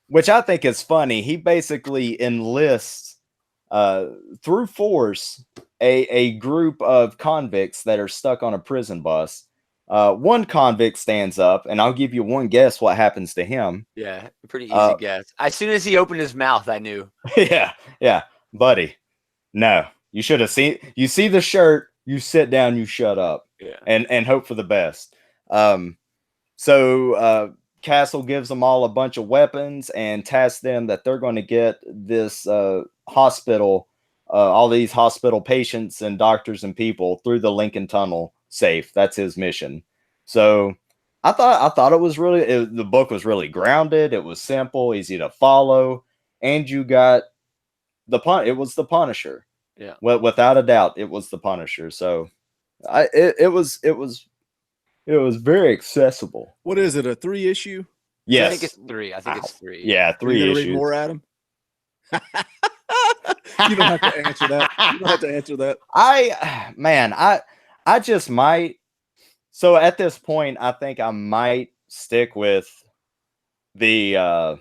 which I think is funny. He basically enlists through force a group of convicts that are stuck on a prison bus. One convict stands up, and I'll give you one guess what happens to him. Yeah, pretty easy guess. As soon as he opened his mouth, I knew. Yeah, buddy. No, you should have seen. You see the shirt, you sit down, you shut up, and hope for the best. So Castle gives them all a bunch of weapons and tasks them that they're going to get this hospital, all these hospital patients and doctors and people through the Lincoln Tunnel safe. That's his mission. So I thought it was really, the book was really grounded. It was simple, easy to follow, and you got it was the Punisher. Yeah. Well, without a doubt, it was the Punisher. So it was It was very accessible. What is it? A 3-issue? Yes. I think it's 3. I think it's 3. Yeah, Are you 3 gonna issues. read more, Adam? You don't have to answer that. You don't have to answer that. I just might. So at this point, I think I might stick with the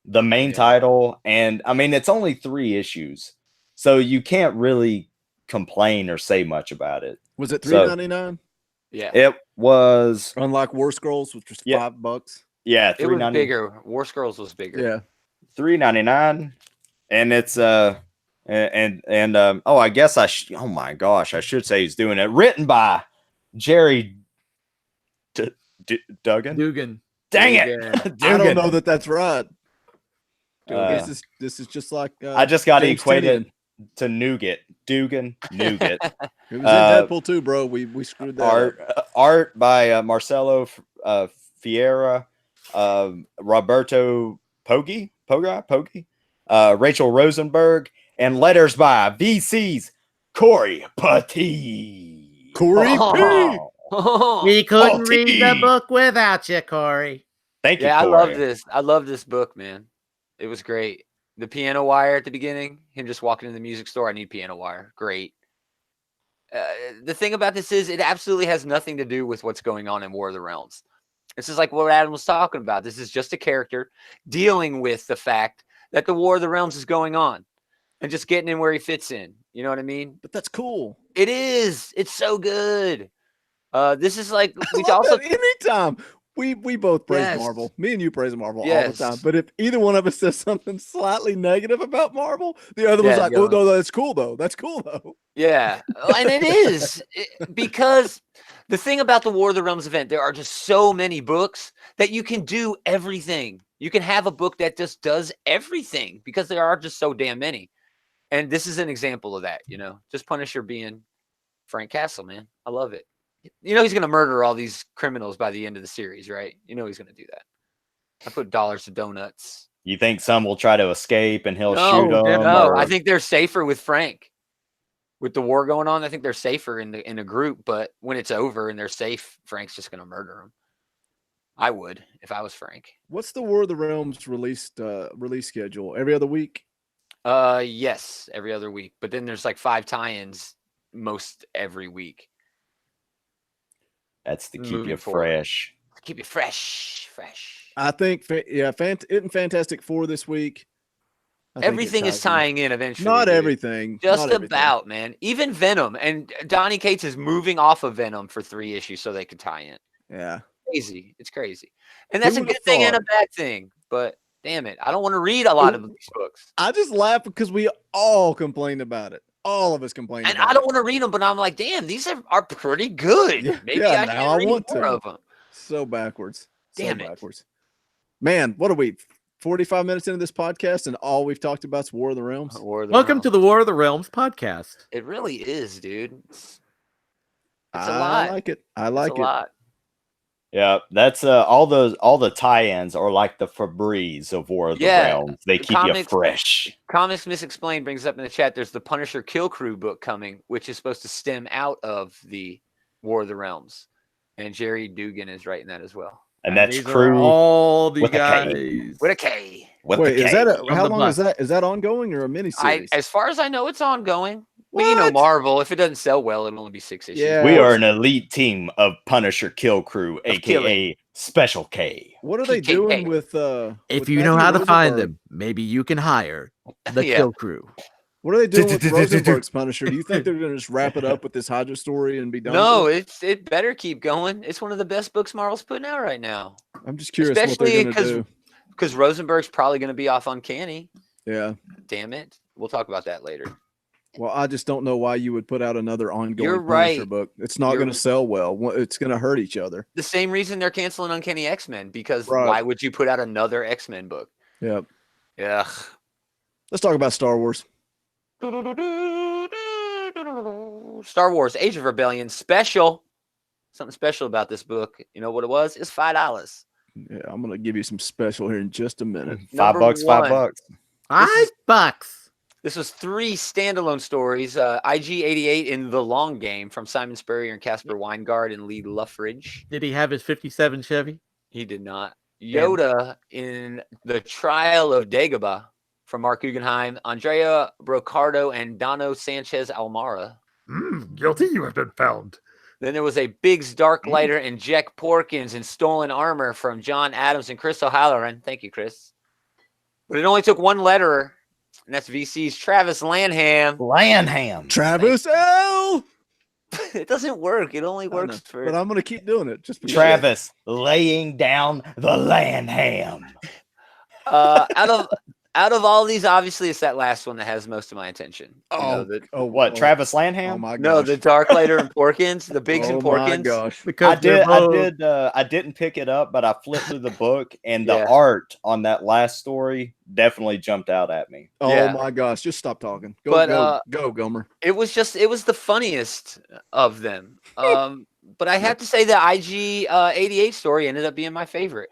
main title, and I mean it's only 3 issues, so you can't really complain or say much about it. Was it $3.99? Yeah, It was. Unlike War Scrolls, which was $5. Yeah, it was $3.99. bigger. War Scrolls was bigger. Yeah, $3.99, and it's oh, I guess oh my gosh, I should say he's doing it. Written by Jerry Duggan. Dugan. Dang it! Dugan. I don't know that that's right. Uh, This is just like I just got James equated Tinian. to nougat. Dugan nougat. It was in Deadpool too, bro. We screwed that up. Art by Marcelo Fiera, Roberto Poggi, Rachel Rosenberg, and letters by VC's Corey Putty. Corey P. We couldn't Oh, read T. the book without you, Corey. Thank you, Yeah, I Corey. love this. I love this book, man. It was great. The piano wire at the beginning, him just walking in the music store. I need piano wire. Great. The thing about this is it absolutely has nothing to do with what's going on in War of the Realms. This is like what Adam was talking about. This is just a character dealing with the fact that the War of the Realms is going on and just getting in where he fits in. You know what I mean? But that's cool. It is. It's so good. This is like we I love also that anytime we both praise Yes. Marvel. Me and you praise Marvel all Yes. the time. But if either one of us says something slightly negative about Marvel, the other one's Yeah, like, the "Oh other no, that's cool though. That's cool though." Yeah, and it is because the thing about the War of the Realms event, there are just so many books that you can do everything. You can have a book that just does everything because there are just so damn many. And this is an example of that, you know, just Punisher being Frank Castle, man. I love it. You know, he's going to murder all these criminals by the end of the series, right? You know, he's going to do that. I put dollars to donuts. You think some will try to escape and he'll No, shoot them? No, or- I think they're safer with Frank. With the war going on, I think they're safer in a group. But when it's over and they're safe, Frank's just going to murder them. I would if I was Frank. What's the War of the Realms release schedule? Every other week? Yes, every other week. But then there's like 5 tie-ins most every week. That's to keep Moving you forward. fresh. Keep it fresh. I think, isn't Fantastic Four this week? I think it Everything is ties in. tying in eventually. Not dude. everything. Just not everything. about, man. Even Venom. And Donny Cates is moving off of Venom for 3 issues so they can tie in. Yeah. Crazy. It's crazy. And that's Who a would've good thing and a thought? bad thing. But damn it, I don't want to read a lot of these books. I just laugh because we all complained about it. All of us complained And about I don't it. want to read them, but I'm like, damn, these are pretty good. Yeah, Maybe yeah, I now can I read want more to. of them. So backwards. Damn so it. backwards. Man, what are we? 45 minutes into this podcast, and all we've talked about is War of the Realms. Welcome to the War of the Realms podcast. It really is, dude. It's a I lot. like it. I It's like a it. lot. Yeah, that's all the tie-ins are like the Febreze of War of the Yeah, Realms. They the keep you comics- fresh. Comics Misexplained brings up in the chat there's the Punisher Kill Crew book coming, which is supposed to stem out of the War of the Realms. And Jerry Dugan is writing that as well. And that's these are crew all the with a K. guys. With a K. with Wait, the is K. that From how the long is bus. that? Is that ongoing or a mini series? As far as I know, it's ongoing. Well, you know What? Marvel. If it doesn't sell well, it'll only be 6 issues. Yeah. We are an elite team of Punisher Kill Crew, aka killing. Special K. What are they PKK. doing with? If with you know Matthew how to find Rosenberg? them, maybe you can hire the Yeah. Kill Crew. What are they doing with Rosenberg's Punisher? Do you think they're going to just wrap it up with this Hydra story and be done? No, with it better keep going. It's one of the best books Marvel's putting out right now. it? I'm just curious what especially they're going to 'cause- do. Because Rosenberg's probably going to be off Uncanny. Yeah. Damn it. We'll talk about that later. Well, I just don't know why you would put out another ongoing You're Punisher right. book. It's not You're- going to sell well. It's going to hurt each other. The same reason they're canceling Uncanny X-Men, because Right. why would you put out another X-Men book? Yeah. Ugh. Let's talk about Star Wars. Star Wars Age of Rebellion special. Something special about this book. You know what it was? It's $5. Yeah, I'm going to give you some special here in just a minute. $5, Number one. $5. $5. This was 3 standalone stories. IG-88 in The Long Game from Simon Spurrier and Casper Weingart and Lee Luffridge. Did he have his 57 Chevy? He did not. Yoda in The Trial of Dagobah from Mark Guggenheim, Andrea Brocardo, and Dono Sanchez Almara. Guilty, you have been found. Then there was a Biggs Darklighter and Jack Porkins in Stolen Armor from John Adams and Chris O'Halloran. Thank you, Chris. But it only took 1 letterer, and that's VC's Travis Lanham. Travis L. It doesn't work. It only works for. But I'm going to keep doing it. Just Travis laying down the Lanham. Out of all these, obviously, it's that last one that has most of my attention. Travis Lanham? Oh my gosh. No, the Darklighter and Porkins, the Biggs and Porkins. Oh my gosh. Because I didn't pick it up, but I flipped through the book, and the art on that last story definitely jumped out at me. Oh my gosh. Just stop talking. Go, Gomer. It was the funniest of them. But I have to say the IG-88 story ended up being my favorite.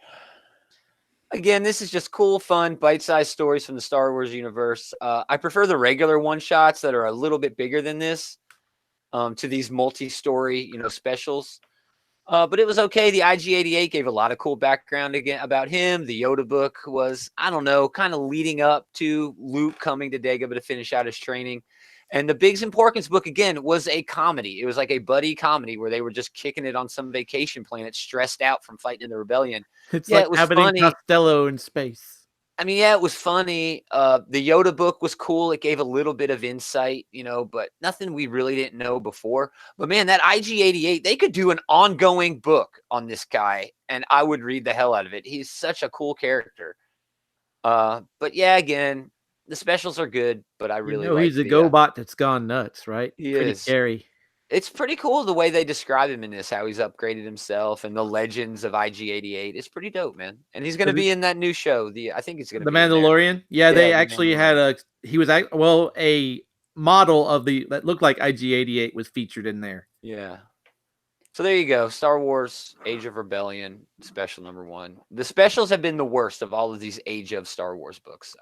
Again, this is just cool, fun, bite-sized stories from the Star Wars universe. I prefer the regular one-shots that are a little bit bigger than this to these multi-story, specials. But it was okay. The IG-88 gave a lot of cool background about him. The Yoda book was, I don't know, kind of leading up to Luke coming to Dagobah to finish out his training. And the Biggs and Porkins book, again, was a comedy. It was like a buddy comedy where they were just kicking it on some vacation planet, stressed out from fighting in the rebellion. It's like having Costello in space. I mean, yeah, it was funny. The Yoda book was cool. It gave a little bit of insight, but nothing we really didn't know before. But man, that IG-88, they could do an ongoing book on this guy, and I would read the hell out of it. He's such a cool character. But yeah, again, the specials are good, but I really like he's a GoBot that's gone nuts, right? He pretty is scary. It's pretty cool the way they describe him in this, how he's upgraded himself and the legends of IG-88. It's pretty dope, man. And he's going to be in that new show. I think he's going to be The Mandalorian. Yeah, they actually had a model of that looked like IG-88 was featured in there. Yeah. So there you go. Star Wars Age of Rebellion special number 1. The specials have been the worst of all of these Age of Star Wars books.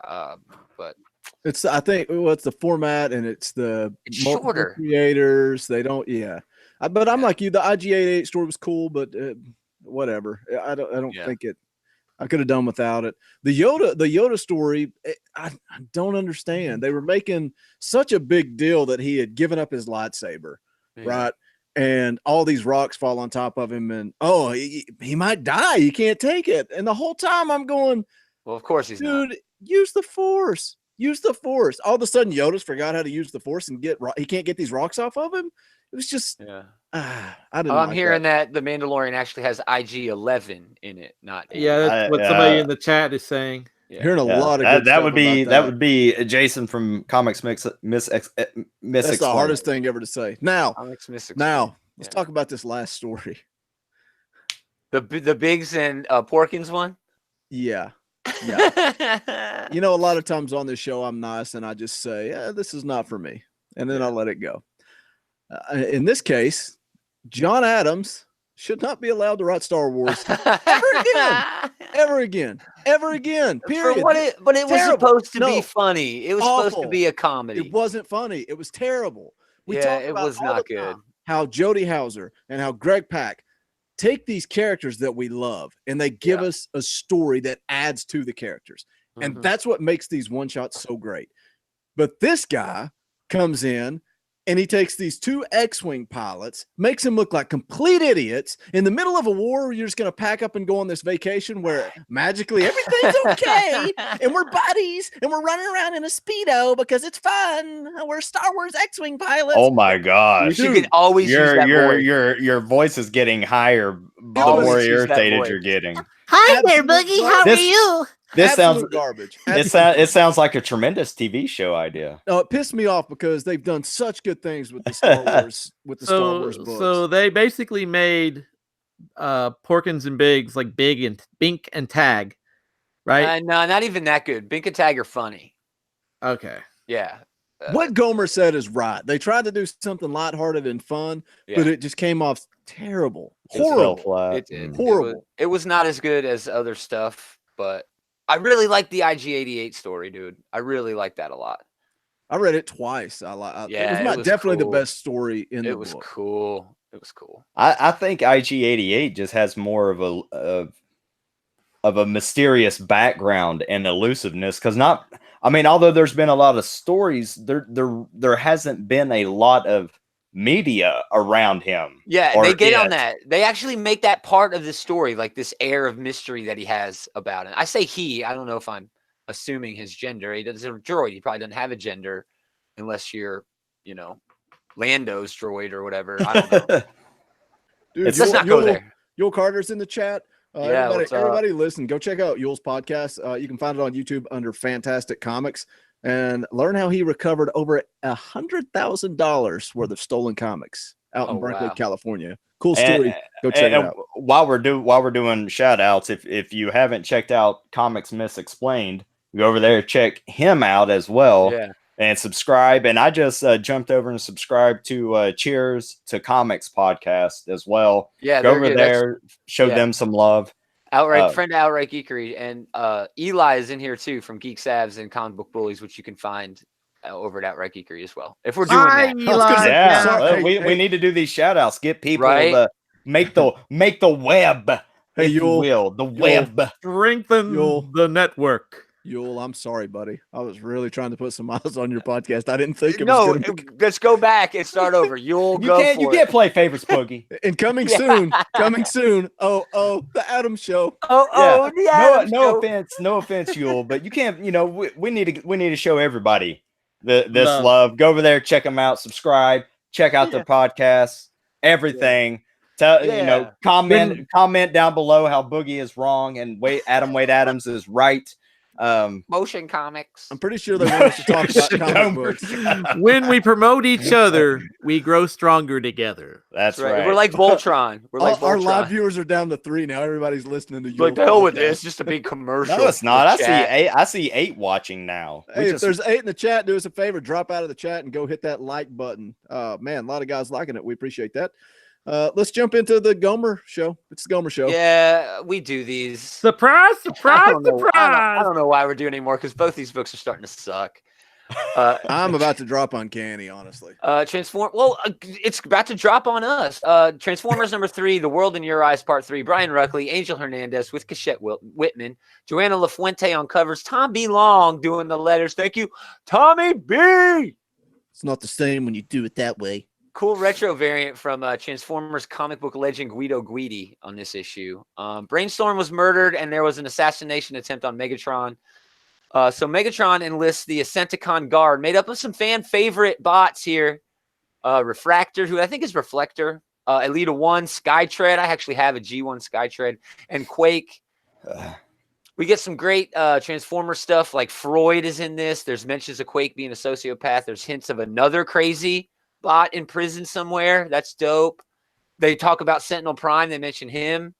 But it's it's the format and it's shorter creators. They don't, but I'm like you. The IG-88 story was cool, but whatever. I don't think it. I could have done without it. The Yoda story, I don't understand. They were making such a big deal that he had given up his lightsaber, right? And all these rocks fall on top of him, and he might die. He can't take it. And the whole time I'm going, well, of course he's not. Use the Force. Use the Force. All of a sudden, Yoda's forgot how to use the Force and he can't get these rocks off of him. It was just, I'm hearing that the Mandalorian actually has IG-11 in it, not 8. Yeah, that's what somebody in the chat is saying. Yeah. Hearing a lot of good that would be Jason from Comics Mix. That's the hardest thing ever to say. Now, let's talk about this last story. The Biggs and Porkins one. Yeah. A lot of times on this show, I'm nice and I just say, this is not for me. And then I let it go. In this case, John Adams should not be allowed to write Star Wars ever again. Period. But it was supposed to be funny. It was supposed to be a comedy. It wasn't funny. It was terrible. It was not good. How Jody Hauser and how Greg Pak take these characters that we love and they give us a story that adds to the characters. And that's what makes these one-shots so great. But this guy comes in and he takes these 2 X-Wing pilots, makes them look like complete idiots in the middle of a war. You're just going to pack up and go on this vacation where magically everything's okay. And we're buddies and we're running around in a Speedo because it's fun. We're Star Wars X-Wing pilots. Oh my gosh. You can always use that voice. Your voice is getting higher the more irritated you're getting. Hi there, Boogie. How are you? This sounds garbage. It sounds like a tremendous TV show idea. No, it pissed me off because they've done such good things with the Star Wars Star Wars books. So they basically made Porkins and Biggs like Bink and Tag, right? No, not even that good. Bink and Tag are funny. Okay. Yeah. What Gomer said is right. They tried to do something lighthearted and fun, but it just came off terrible. Horrible. Horrible. It was not as good as other stuff, but I really like the IG-88 story, dude. I really like that a lot. I read it twice. It was definitely the best story in the book. It was cool. It was cool. I think IG-88 just has more of a mysterious background and elusiveness, because although there's been a lot of stories, there hasn't been a lot of media around him. Yeah, they get on that. They actually make that part of the story, like this air of mystery that he has about it. I say he. I don't know if I'm assuming his gender. He's a droid. He probably doesn't have a gender unless you're, Lando's droid or whatever. I don't know. Dude, let's not go there. Yul Carter's in the chat. Everybody listen. Go check out Yul's podcast. You can find it on YouTube under Fantastic Comics, and learn how he recovered over $100,000 worth of stolen comics out in Berkeley, California. Cool story. Go check it out. While we're doing shout outs, if you haven't checked out Comics Misexplained, go over there, check him out as well. Yeah. And subscribe. And I just jumped over and subscribed to Cheers to Comics podcast as well. Yeah, go over there, show them some love. Friend Outright Geekery, and Eli is in here too from Geek Savs and Comic Book Bullies, which you can find over at Outright Geekery as well. If we're doing that, Eli. We need to do these shout outs. Get people to make the web. Hey, if you will, the web. Strengthen the network. Yul, I'm sorry, buddy. I was really trying to put some miles on your podcast. I didn't think it was going to... let's go back and start over. You can't play favorites, Boogie. And coming soon. Oh, the Adam Show. The Adam Show. No offense, Yul, but you can't. We need to show everybody this love. Go over there, check them out, subscribe, check out their podcasts, everything. Comment down below how Boogie is wrong and Adam Wade Adams is right. Motion Comics. I'm pretty sure they want us to talk about comic books. When we promote each other, we grow stronger together. That's right. We're like Voltron. Our live viewers are down to 3 now. Everybody's listening to you. Like the hell with this. Just a big commercial. No, it's not. I see 8 watching now. Hey, if there's 8 in the chat, do us a favor. Drop out of the chat and go hit that like button. Man, a lot of guys liking it. We appreciate that. Let's jump into the Gaumer show. It's the Gaumer show. Yeah, we do these. Surprise! I don't know why we're doing anymore, because both these books are starting to suck. I'm about to drop Uncanny, honestly. It's about to drop on us. Transformers number 3, The World in Your Eyes, Part 3. Brian Ruckley, Angel Hernandez with Cachette Whitman, Joanna LaFuente on covers, Tom B. Long doing the letters. Thank you, Tommy B. It's not the same when you do it that way. Cool retro variant from Transformers comic book legend Guido Guidi on this issue. Brainstorm was murdered, and there was an assassination attempt on Megatron. So Megatron enlists the Ascenticon Guard, made up of some fan favorite bots here. Refractor, who I think is Reflector. Elita 1, Skytread. I actually have a G1 Skytread. And Quake. We get some great Transformer stuff, like Freud is in this. There's mentions of Quake being a sociopath. There's hints of another crazy bot in prison somewhere. That's dope. They talk about Sentinel Prime. They mention him.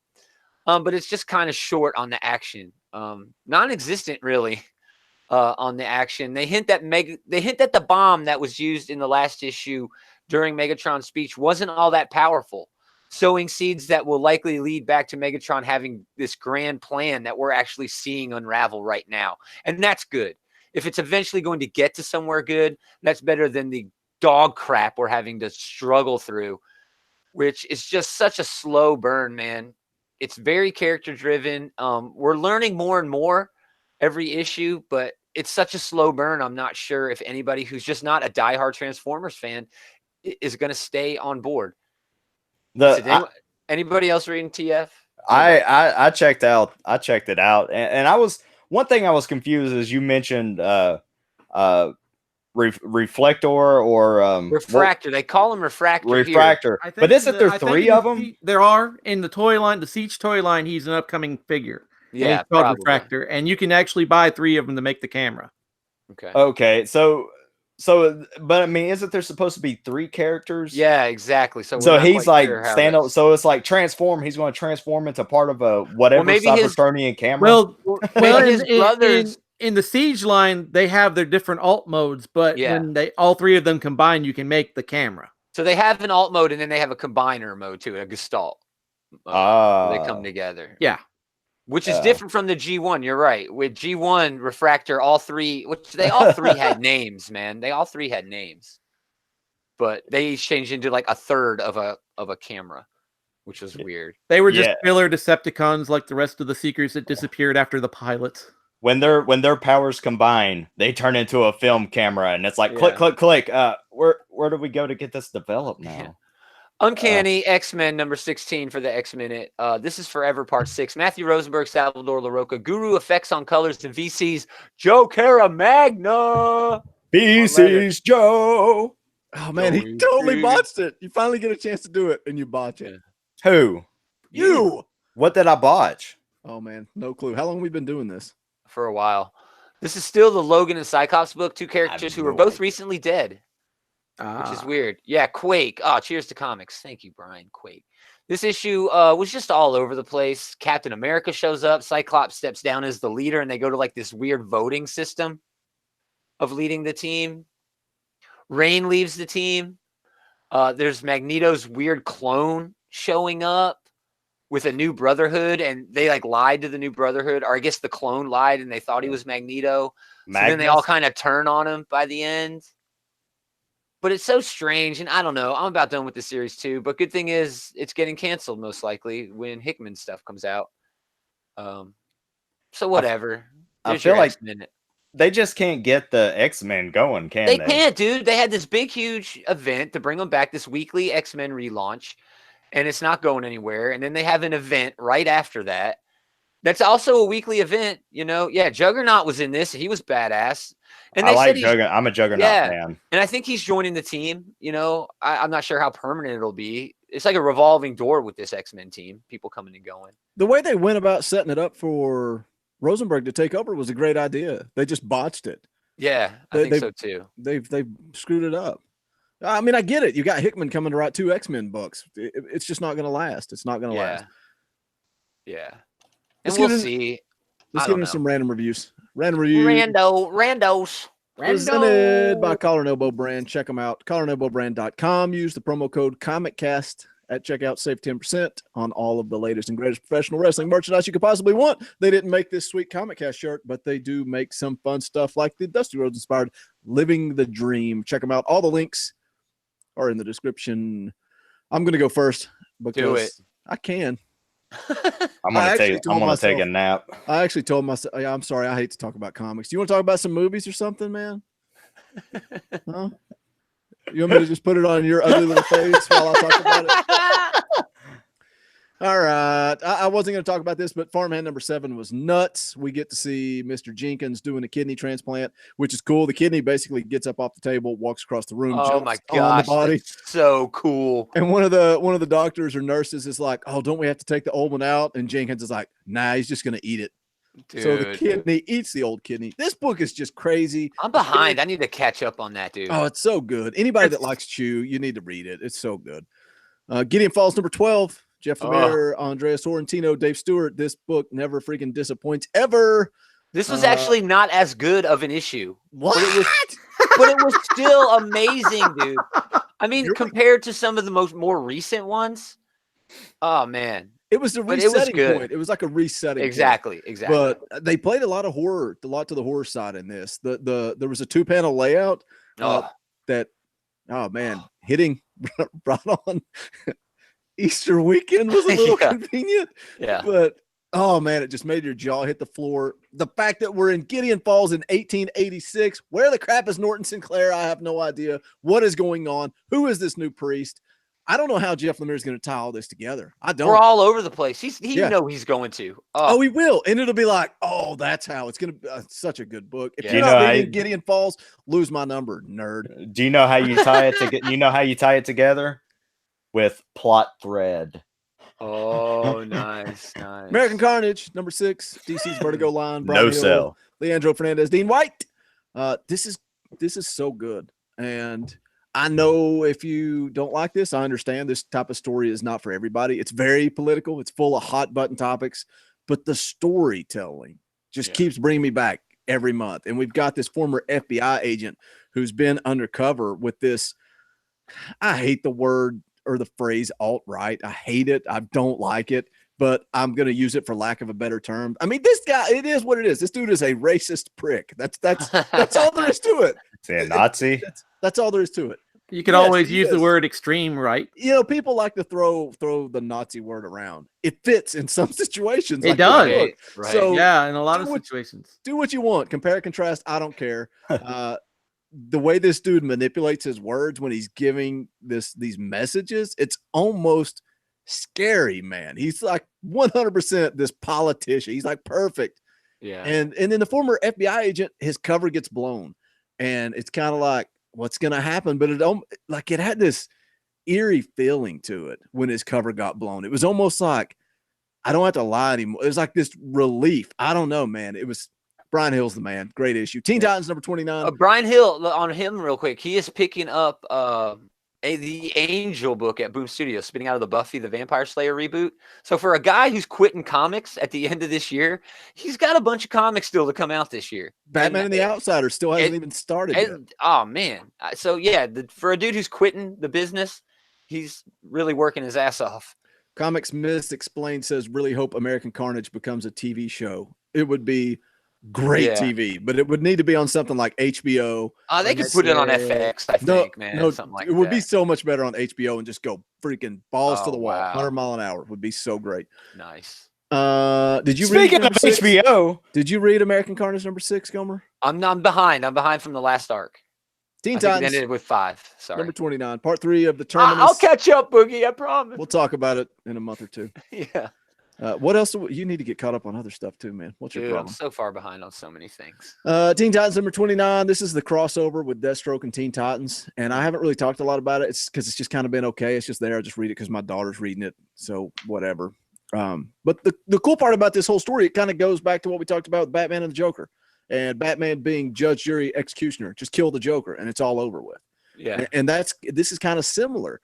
But it's just kind of short on the action. Non-existent, really, on the action. They hint that the bomb that was used in the last issue during Megatron's speech wasn't all that powerful, sowing seeds that will likely lead back to Megatron having this grand plan that we're actually seeing unravel right now. And that's good. If it's eventually going to get to somewhere good, that's better than the dog crap we're having to struggle through, which is just such a slow burn, man. It's very character driven. We're learning more and more every issue, but it's such a slow burn. I'm not sure if anybody who's just not a diehard Transformers fan is going to stay on board. Anybody else reading TF? I checked it out, and one thing I was confused is you mentioned Reflector or Refractor. They call him Refractor. But isn't there 3 of them? There are in the toy line, the Siege toy line. He's an upcoming figure. Yeah, he's called Refractor, and you can actually buy 3 of them to make the camera. Okay. So, but I mean, isn't there supposed to be 3 characters? Yeah, exactly. So he's like standalone. So it's like transform. He's going to transform into part of a whatever Cybertronian camera. Well, his brothers. In the Siege line, they have their different alt modes, but when all 3 of them combine, you can make the camera. So they have an alt mode, and then they have a combiner mode too, a Gestalt. They come together. Yeah. Which is different from the G1. You're right. With G1, Refractor, all three had names, man. They all three had names, but they changed into like a third of a camera, which was weird. They were just filler Decepticons like the rest of the Seekers that disappeared after the pilot. When their powers combine, they turn into a film camera, and it's like click, click, click. Where do we go to get this developed now? Yeah. Uncanny X-Men number 16 for the X-Minute. This is Forever Part 6. Matthew Rosenberg, Salvador LaRocca, Guru effects on colors, and VC's Joe Caramagna. VC's Joe. Oh man, he totally botched it. You finally get a chance to do it, and you botch it. Who? You. What did I botch? Oh man, no clue. How long have we been doing this? For a while. This is still the Logan and Cyclops book, two characters who were both recently dead. Which is weird. Yeah, Quake. Oh, cheers to comics. Thank you, Brian. Quake. This issue was just all over the place. Captain America shows up. Cyclops steps down as the leader, and they go to like this weird voting system of leading the team. Rain leaves the team. There's Magneto's weird clone showing up with a new Brotherhood, and they like lied to the new Brotherhood, or I guess the clone lied and they thought he was Magneto. So then they all kind of turn on him by the end. But it's so strange, and I don't know. I'm about done with the series too. But good thing is it's getting canceled most likely when Hickman stuff comes out. So whatever. I feel like they just can't get the X-Men going, can they? They can't, dude. They had this big, huge event to bring them back, this weekly X-Men relaunch, and it's not going anywhere. And then they have an event right after that. That's also a weekly event, you know. Yeah, Juggernaut was in this. He was badass. And they said Juggernaut. I'm a Juggernaut fan. And I think he's joining the team. You know, I'm not sure how permanent it'll be. It's like a revolving door with this X-Men team, people coming and going. The way they went about setting it up for Rosenberg to take over was a great idea. They just botched it. Yeah, I think so too. They've screwed it up. I mean, I get it. You got Hickman coming to write 2 X-Men books. It's just not going to last. It's not going to last. Yeah. And we'll see. Let's get into some random reviews. Randos. Presented by Collar and Elbow Brand. Check them out. collarandelbowbrand.com. Use the promo code ComicCast at checkout. Save 10% on all of the latest and greatest professional wrestling merchandise you could possibly want. They didn't make this sweet ComicCast shirt, but they do make some fun stuff like the Dusty Rhodes inspired Living the Dream. Check them out. All the links are in the description. I'm going to go first because I can. I'm gonna take a nap. I actually told myself, I'm sorry, I hate to talk about comics. Do you want to talk about some movies or something, man? Huh? You want me to just put it on your ugly little face while I talk about it? All right. I wasn't going to talk about this, but Farmhand number 7 was nuts. We get to see Mr. Jenkins doing a kidney transplant, which is cool. The kidney basically gets up off the table, walks across the room. Oh my gosh, that's so cool. And one of the doctors or nurses is like, "Oh, don't we have to take the old one out?" And Jenkins is like, "Nah, he's just going to eat it." Dude. So the kidney eats the old kidney. This book is just crazy. I'm behind. I need to catch up on that, dude. Oh, it's so good. Anybody that likes Chew, you need to read it. It's so good. Gideon Falls number 12. Jeff Lemire, Andrea Sorrentino, Dave Stewart. This book never freaking disappoints ever. This was actually not as good of an issue. What? But it was still amazing, dude. I mean, compared to some of the more recent ones. Oh man. It was a resetting point. It was like a resetting Exactly. But they played a lot of horror, a lot to the horror side in this. There was a 2-panel layout that, oh man, hitting right on Easter weekend was a little convenient. Yeah. But oh man, it just made your jaw hit the floor. The fact that we're in Gideon Falls in 1886, where the crap is Norton Sinclair? I have no idea. What is going on? Who is this new priest? I don't know how Jeff Lemire is going to tie all this together. I don't. We're all over the place. He's know he's going to. Oh, he will, and it'll be like, oh, that's how it's going to be. Such a good book. If you're not reading Gideon Falls, lose my number, nerd. Do you know how you tie it You know how you tie it together? With plot thread. Oh, nice. American Carnage, number 6, DC's Vertigo line. Brian No Hill, sell. Leandro Fernandez, Dean White. This is so good. And I know if you don't like this, I understand this type of story is not for everybody. It's very political. It's full of hot button topics, but the storytelling just keeps bringing me back every month. And we've got this former FBI agent who's been undercover with this. I hate the word or the phrase alt-right. I hate it. I don't like it. but I'm going to use it for lack of a better term. I mean, this guy, it is what it is. This dude is a racist prick. That's all there is to it. Say a Nazi. That's all there is to it. You could always use the word extreme, right? You know, people like to throw the Nazi word around. It fits in some situations. It does. Right. So yeah, in a lot of situations. Do what you want. Compare, contrast. I don't care. The way this dude manipulates his words when he's giving these messages, it's almost scary, man. He's like 100% this politician. He's like perfect. Yeah. And then the former FBI agent, his cover gets blown, and it's kind of like, what's going to happen? But it had this eerie feeling to it when his cover got blown. It was almost like, I don't have to lie anymore. It was like this relief. I don't know, man. It was Brian Hill's the man. Great issue. Teen Titans number 29. Brian Hill, on him real quick. He is picking up the Angel book at Boom Studios, spinning out of the Buffy the Vampire Slayer reboot. So for a guy who's quitting comics at the end of this year, he's got a bunch of comics still to come out this year. Batman and the Outsider still hasn't even started yet. Oh, man. So, yeah, for a dude who's quitting the business, he's really working his ass off. Comics Mist Explained says, really hope American Carnage becomes a TV show. It would be great TV, but it would need to be on something like HBO. They could put it on FX, I think, man. Something like that. It would be so much better on HBO and just go freaking balls to the wall, 100 mile an hour. Would be so great. Nice. Did you Speaking read of HBO, did you read American Carnage number 6, Gomer? I'm behind. I'm behind from the last arc. Teen It Titans ended with 5. Sorry. number 29, part 3 of the Terminus. I'll catch up, Boogie. I promise. We'll talk about it in a month or two. Yeah. What else? You need to get caught up on other stuff too, man. What's your Dude, problem? I'm so far behind on so many things. Teen Titans number 29. This is the crossover with Deathstroke and Teen Titans, and I haven't really talked a lot about it. It's because it's just kind of been okay. It's just there. I just read it because my daughter's reading it, so whatever. But the cool part about this whole story, it kind of goes back to what we talked about with Batman and the Joker, and Batman being judge, jury, executioner. Just kill the Joker, and it's all over with. Yeah, and this is kind of similar.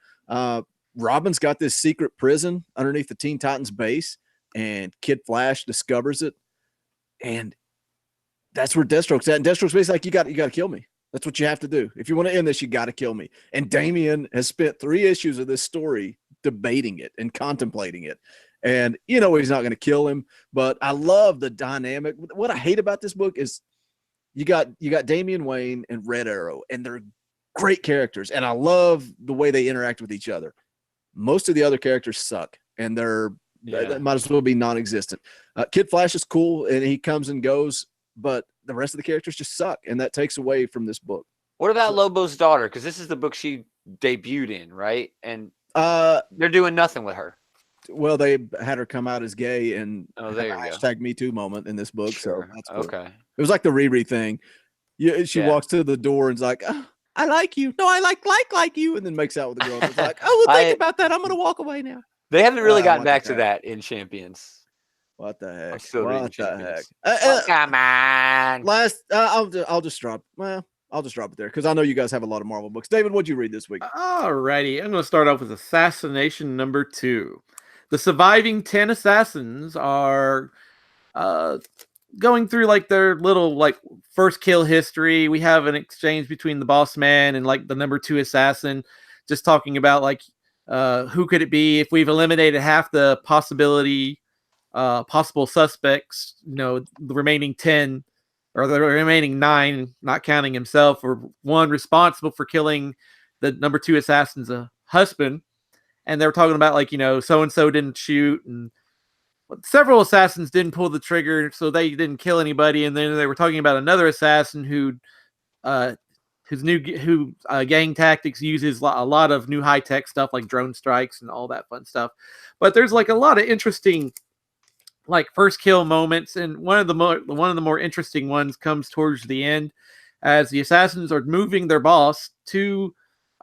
Robin's got this secret prison underneath the Teen Titans base, and Kid Flash discovers it, and that's where Deathstroke's at. And Deathstroke's basically like, you got to kill me. That's what you have to do. If you want to end this, you got to kill me. And Damian has spent 3 issues of this story debating it and contemplating it. And you know he's not going to kill him, but I love the dynamic. What I hate about this book is you got Damian Wayne and Red Arrow, and they're great characters, and I love the way they interact with each other. Most of the other characters suck, and they might as well be non-existent. Kid Flash is cool, and he comes and goes, but the rest of the characters just suck, and that takes away from this book. What about Lobo's daughter? Because this is the book she debuted in, right? And they're doing nothing with her. Well, they had her come out as gay, and there you go. hashtag Me Too moment in this book. Sure. So that's cool. Okay. It was like the Riri thing. She walks to the door and's like, oh, I like you. No, I like you. And then makes out with the girl. It's like, oh, well, think about that. I'm going to walk away now. They haven't really gotten back to that in Champions. What the heck? I'm still reading What the Champions. heck? Come on. I'll just drop it there because I know you guys have a lot of Marvel books. David, what'd you read this week? Alrighty. I'm going to start off with Assassination number 2. The surviving 10 assassins are going through like their little like first kill history. We have an exchange between the boss man and like the number 2 assassin, just talking about like who could it be if we've eliminated half the possible suspects, the remaining 10 or the remaining 9, not counting himself, or one responsible for killing the number 2 assassin's husband. And they were talking about like, so-and-so didn't shoot, and several assassins didn't pull the trigger, so they didn't kill anybody. And then they were talking about another assassin who gang tactics uses a lot of new high-tech stuff like drone strikes and all that fun stuff. But there's like a lot of interesting like first kill moments, and one of the more interesting ones comes towards the end as the assassins are moving their boss to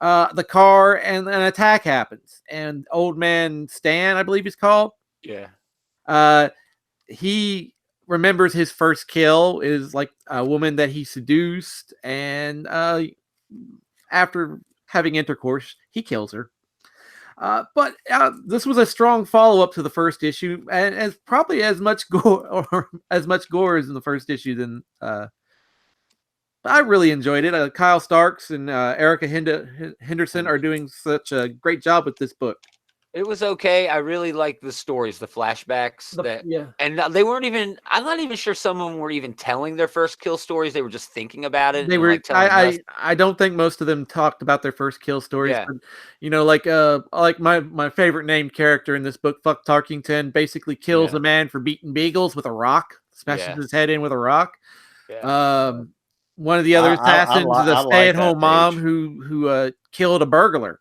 the car, and an attack happens. And old man Stan, I believe he's called. Yeah. He remembers his first kill is like a woman that he seduced, and after having intercourse, he kills her. But this was a strong follow-up to the first issue, and as probably as much gore as in the first issue. Than I really enjoyed it. Kyle Starks and Erica Henderson are doing such a great job with this book. It was okay. I really liked the stories, the flashbacks and they weren't even. I'm not even sure some of them were even telling their first kill stories. They were just thinking about it. They were. Like telling us. I don't think most of them talked about their first kill stories. Yeah. But, like my favorite named character in this book, Fuck Tarkington, basically kills a man for beating beagles with a rock, smashes his head in with a rock. Yeah. One of the other assassins is a stay-at-home mom who killed a burglar.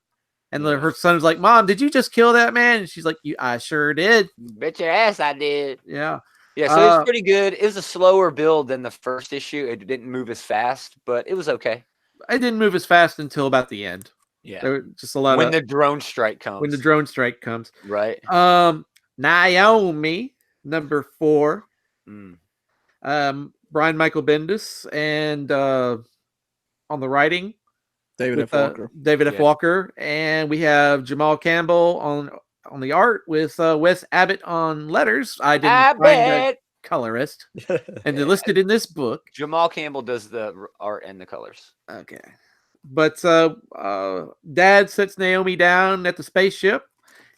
And her son's like, "Mom, did you just kill that man?" And she's like, "I sure did." Bet your ass I did. Yeah. Yeah, so it was pretty good. It was a slower build than the first issue. It didn't move as fast, but it was okay. It didn't move as fast until about the end. Yeah. There was just a lot when the drone strike comes. When the drone strike comes. Right. Naomi, number 4. Brian Michael Bendis, and on the writing, David F. Walker. David F. Walker, and we have Jamal Campbell on the art with Wes Abbott on letters. I didn't find a colorist, and they're listed in this book. Jamal Campbell does the art and the colors. Okay, but Dad sits Naomi down at the spaceship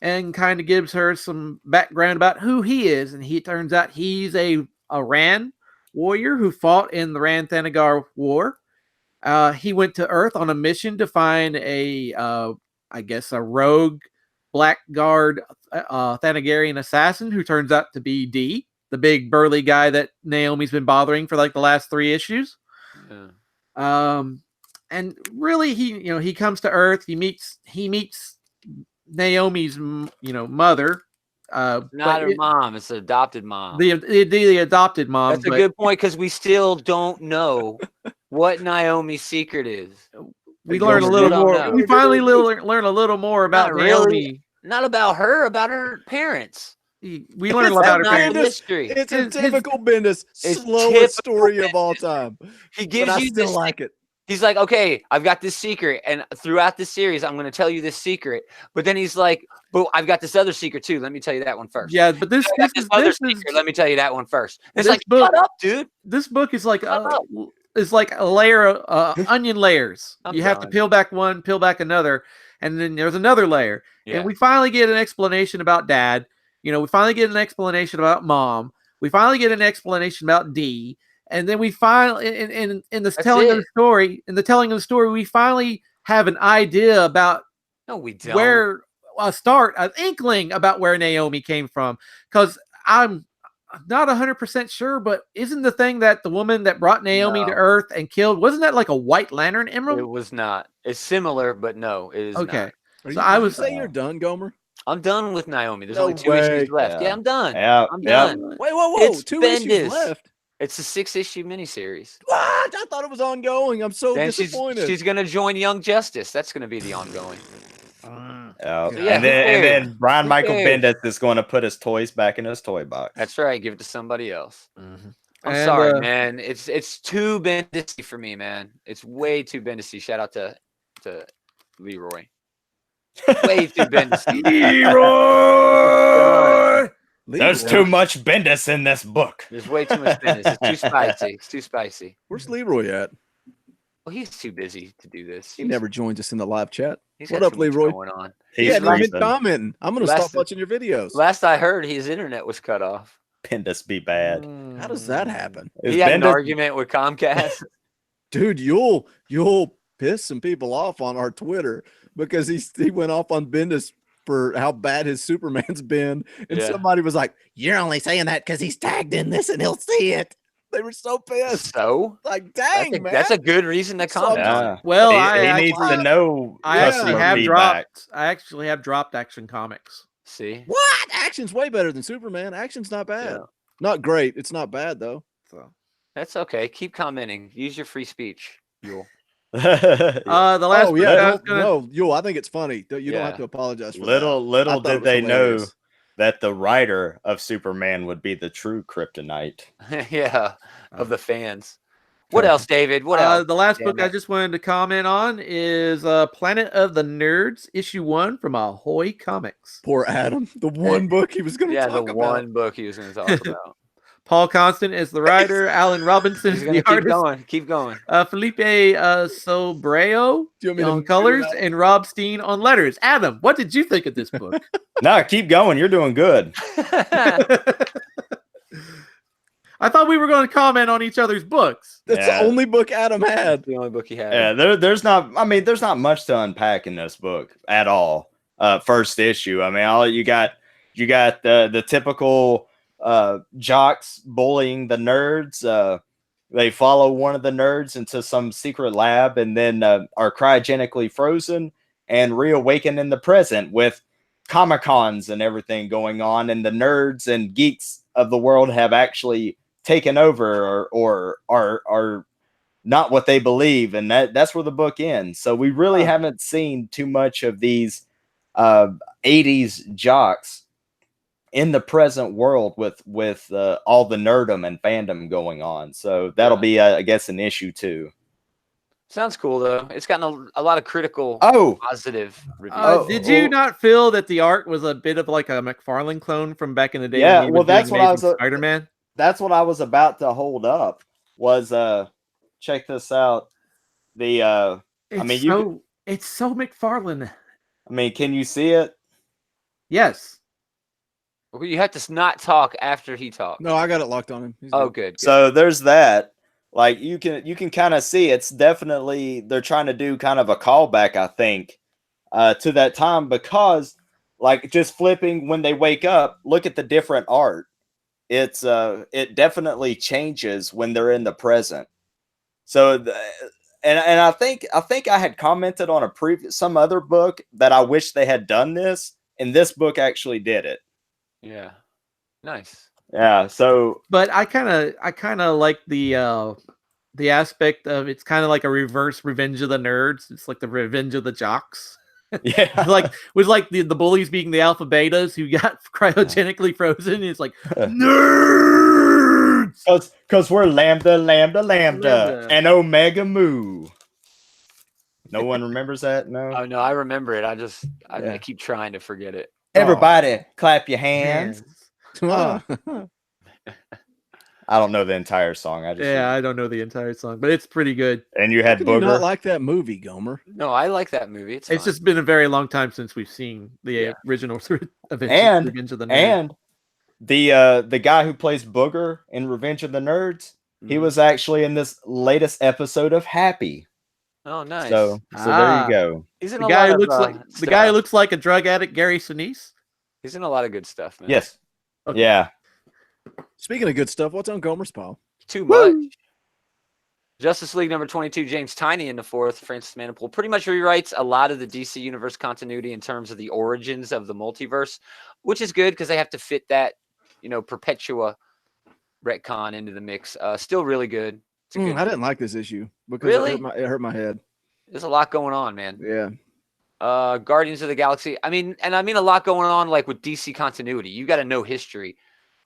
and kind of gives her some background about who he is, and he turns out he's a Ran warrior who fought in the Ran-Thanagar War. He went to Earth on a mission to find a rogue Blackguard Thanagarian assassin who turns out to be D, the big burly guy that Naomi's been bothering for like the last 3 issues. Yeah. And really, he comes to Earth. He meets Naomi's mother. Not her mom. It's the adopted mom. The adopted mom. That's a good point because we still don't know what Naomi's secret is. We learn a little more. We finally learn a little more about Naomi. Not about her. About her parents. We learn about her parents. History. It's a typical Bendis, slowest story of all time. He gives you still like it. He's like, okay, I've got this secret, and throughout the series, I'm going to tell you this secret. But then he's like, but I've got this other secret too. Let me tell you that one first. Yeah, but this secret. Let me tell you that one first. It's like, shut up, dude. This book is like a layer of onion layers. You have to peel back one, peel back another, and then there's another layer. Yeah. And we finally get an explanation about Dad. We finally get an explanation about Mom. We finally get an explanation about D. And then we finally, in the telling of the story, we finally have an idea about where an inkling about where Naomi came from. Because I'm not 100% sure, but isn't the thing that the woman that brought Naomi to Earth and killed, wasn't that like a White Lantern emerald? It was not. It's similar, but no, it is okay. Not. So I was saying you're done, Gomer. I'm done with Naomi. There's only 2 issues left. Yeah, I'm done. Yeah, I'm done. Wait, whoa! 2 issues left. It's a 6-issue miniseries. What? I thought it was ongoing. I'm so disappointed. She's going to join Young Justice. That's going to be the ongoing. And then Brian Michael Bendis is going to put his toys back in his toy box. That's right. Give it to somebody else. Mm-hmm. I'm sorry, man. It's too Bendis for me, man. It's way too Bendis. Shout out to Leroy. Way too Bendis. Leroy! There's too much Bendis in this book. There's way too much Bendis. It's too spicy. It's too spicy. Where's Leroy at? Well, he's too busy to do this. He never joins us in the live chat. What up, Leroy? Going on. He's been commenting. I'm going to stop watching your videos. Last I heard, his internet was cut off. Bendis be bad. How does that happen? He had an argument with Comcast. Dude, you'll piss some people off on our Twitter because he went off on Bendis for how bad his Superman's been. And somebody was like, "You're only saying that because he's tagged in this and he'll see it." They were so pissed. So? Like, dang, man. That's a good reason to comment on. Well, he needs to know. I actually have dropped Action Comics. See? What? Action's way better than Superman. Action's not bad. Yeah. Not great. It's not bad, though. So that's okay. Keep commenting. Use your free speech, Yule. The last Yule, I think it's funny. You don't have to apologize for Little did they know that the writer of Superman would be the true kryptonite. Of the fans. What else, David? What else? The last book I just wanted to comment on is Planet of the Nerds, issue 1 from Ahoy Comics. Poor Adam. The one book he was going to talk about. Yeah, the one book he was going to talk about. Paul Constant is the writer. Alan Robinson is He's gonna the artist. Keep going. Felipe Sobreo on colors and Rob Steen on letters. Adam, what did you think of this book? No, keep going. You're doing good. I thought we were going to comment on each other's books. That's the only book Adam had. The only book he had. Yeah, there's not. I mean, there's not much to unpack in this book at all. First issue. I mean, you got the typical jocks bullying the nerds. They follow one of the nerds into some secret lab and then are cryogenically frozen and reawaken in the present with Comic-Cons and everything going on, and the nerds and geeks of the world have actually taken over or are not what they believe, and that's where the book ends. So we really haven't seen too much of these 80s jocks in the present world with all the nerdom and fandom going on. So that'll be I guess an issue too. Sounds cool though. It's gotten a lot of critical positive reviews. Did you not feel that the art was a bit of like a McFarlane clone from back in the day? Yeah, well, that's what I was Spider-Man. That's what I was about to hold up. Was check this out. The it's so McFarlane. I mean, can you see it? Yes. Well, you have to not talk after he talks. No, I got it locked on him. He's good. good. So there's that. Like you can kind of see it's definitely they're trying to do kind of a callback, I think, to that time, because like just flipping when they wake up, look at the different art. It's it definitely changes when they're in the present. So and I think I had commented on some other book that I wish they had done this, and this book actually did it. Yeah. Nice. Yeah. So, but I kind of like the aspect of it's kind of like a reverse Revenge of the Nerds. It's like the Revenge of the Jocks. Yeah. with the bullies being the alpha betas who got cryogenically frozen. It's like nerds. Because we're lambda and omega mu. No one remembers that? No. Oh no, I remember it. I keep trying to forget it. Everybody, clap your hands. I don't know the entire song. I don't know the entire song, but it's pretty good. And you had Booger. You not like that movie, Gomer? No, I like that movie. It's just been a very long time since we've seen the original Revenge of the Nerds. And the guy who plays Booger in Revenge of the Nerds, he was actually in this latest episode of Happy. Oh, nice. So there you go. He's in the guy who looks like a drug addict, Gary Sinise. He's in a lot of good stuff, man. Yes. Okay. Yeah. Speaking of good stuff, what's on Gomer's pile? Too much. Justice League number 22, James Tynion in the fourth, Francis Manapul pretty much rewrites a lot of the DC Universe continuity in terms of the origins of the multiverse, which is good because they have to fit that, Perpetua retcon into the mix. Still really good. I didn't like this issue because it hurt my head. There's a lot going on, man. Yeah. Guardians of the Galaxy. I mean a lot going on like with DC continuity. You got to know history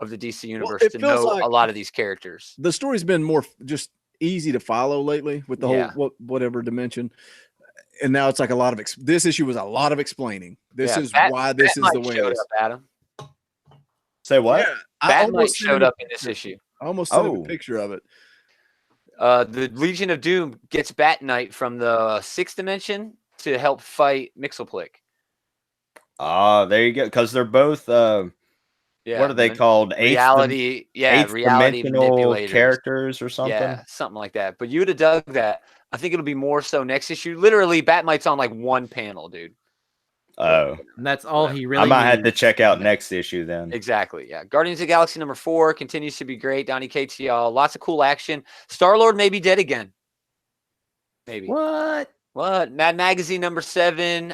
of the DC universe to know like a lot of these characters. The story's been more just easy to follow lately with the whole whatever dimension. And now it's like a lot of this issue was a lot of explaining. This is why this is the way it is. Adam. Say what? Yeah, Batman showed up in this issue. I almost sent him a picture of it. The Legion of Doom gets Bat Knight from the 6th dimension to help fight Mixoplick. There you go. Because they're both what are they called? Reality dimensional characters or something. Yeah, something like that. But you'd have dug that. I think it'll be more so next issue. Literally, Batmite's on like one panel, dude. Oh, and that's all he really. I might have to check out next issue then. Exactly. Yeah. Guardians of the Galaxy number 4 continues to be great. Donny Cates, y'all. Lots of cool action. Star-Lord may be dead again. Maybe. What? Mad Magazine number 7.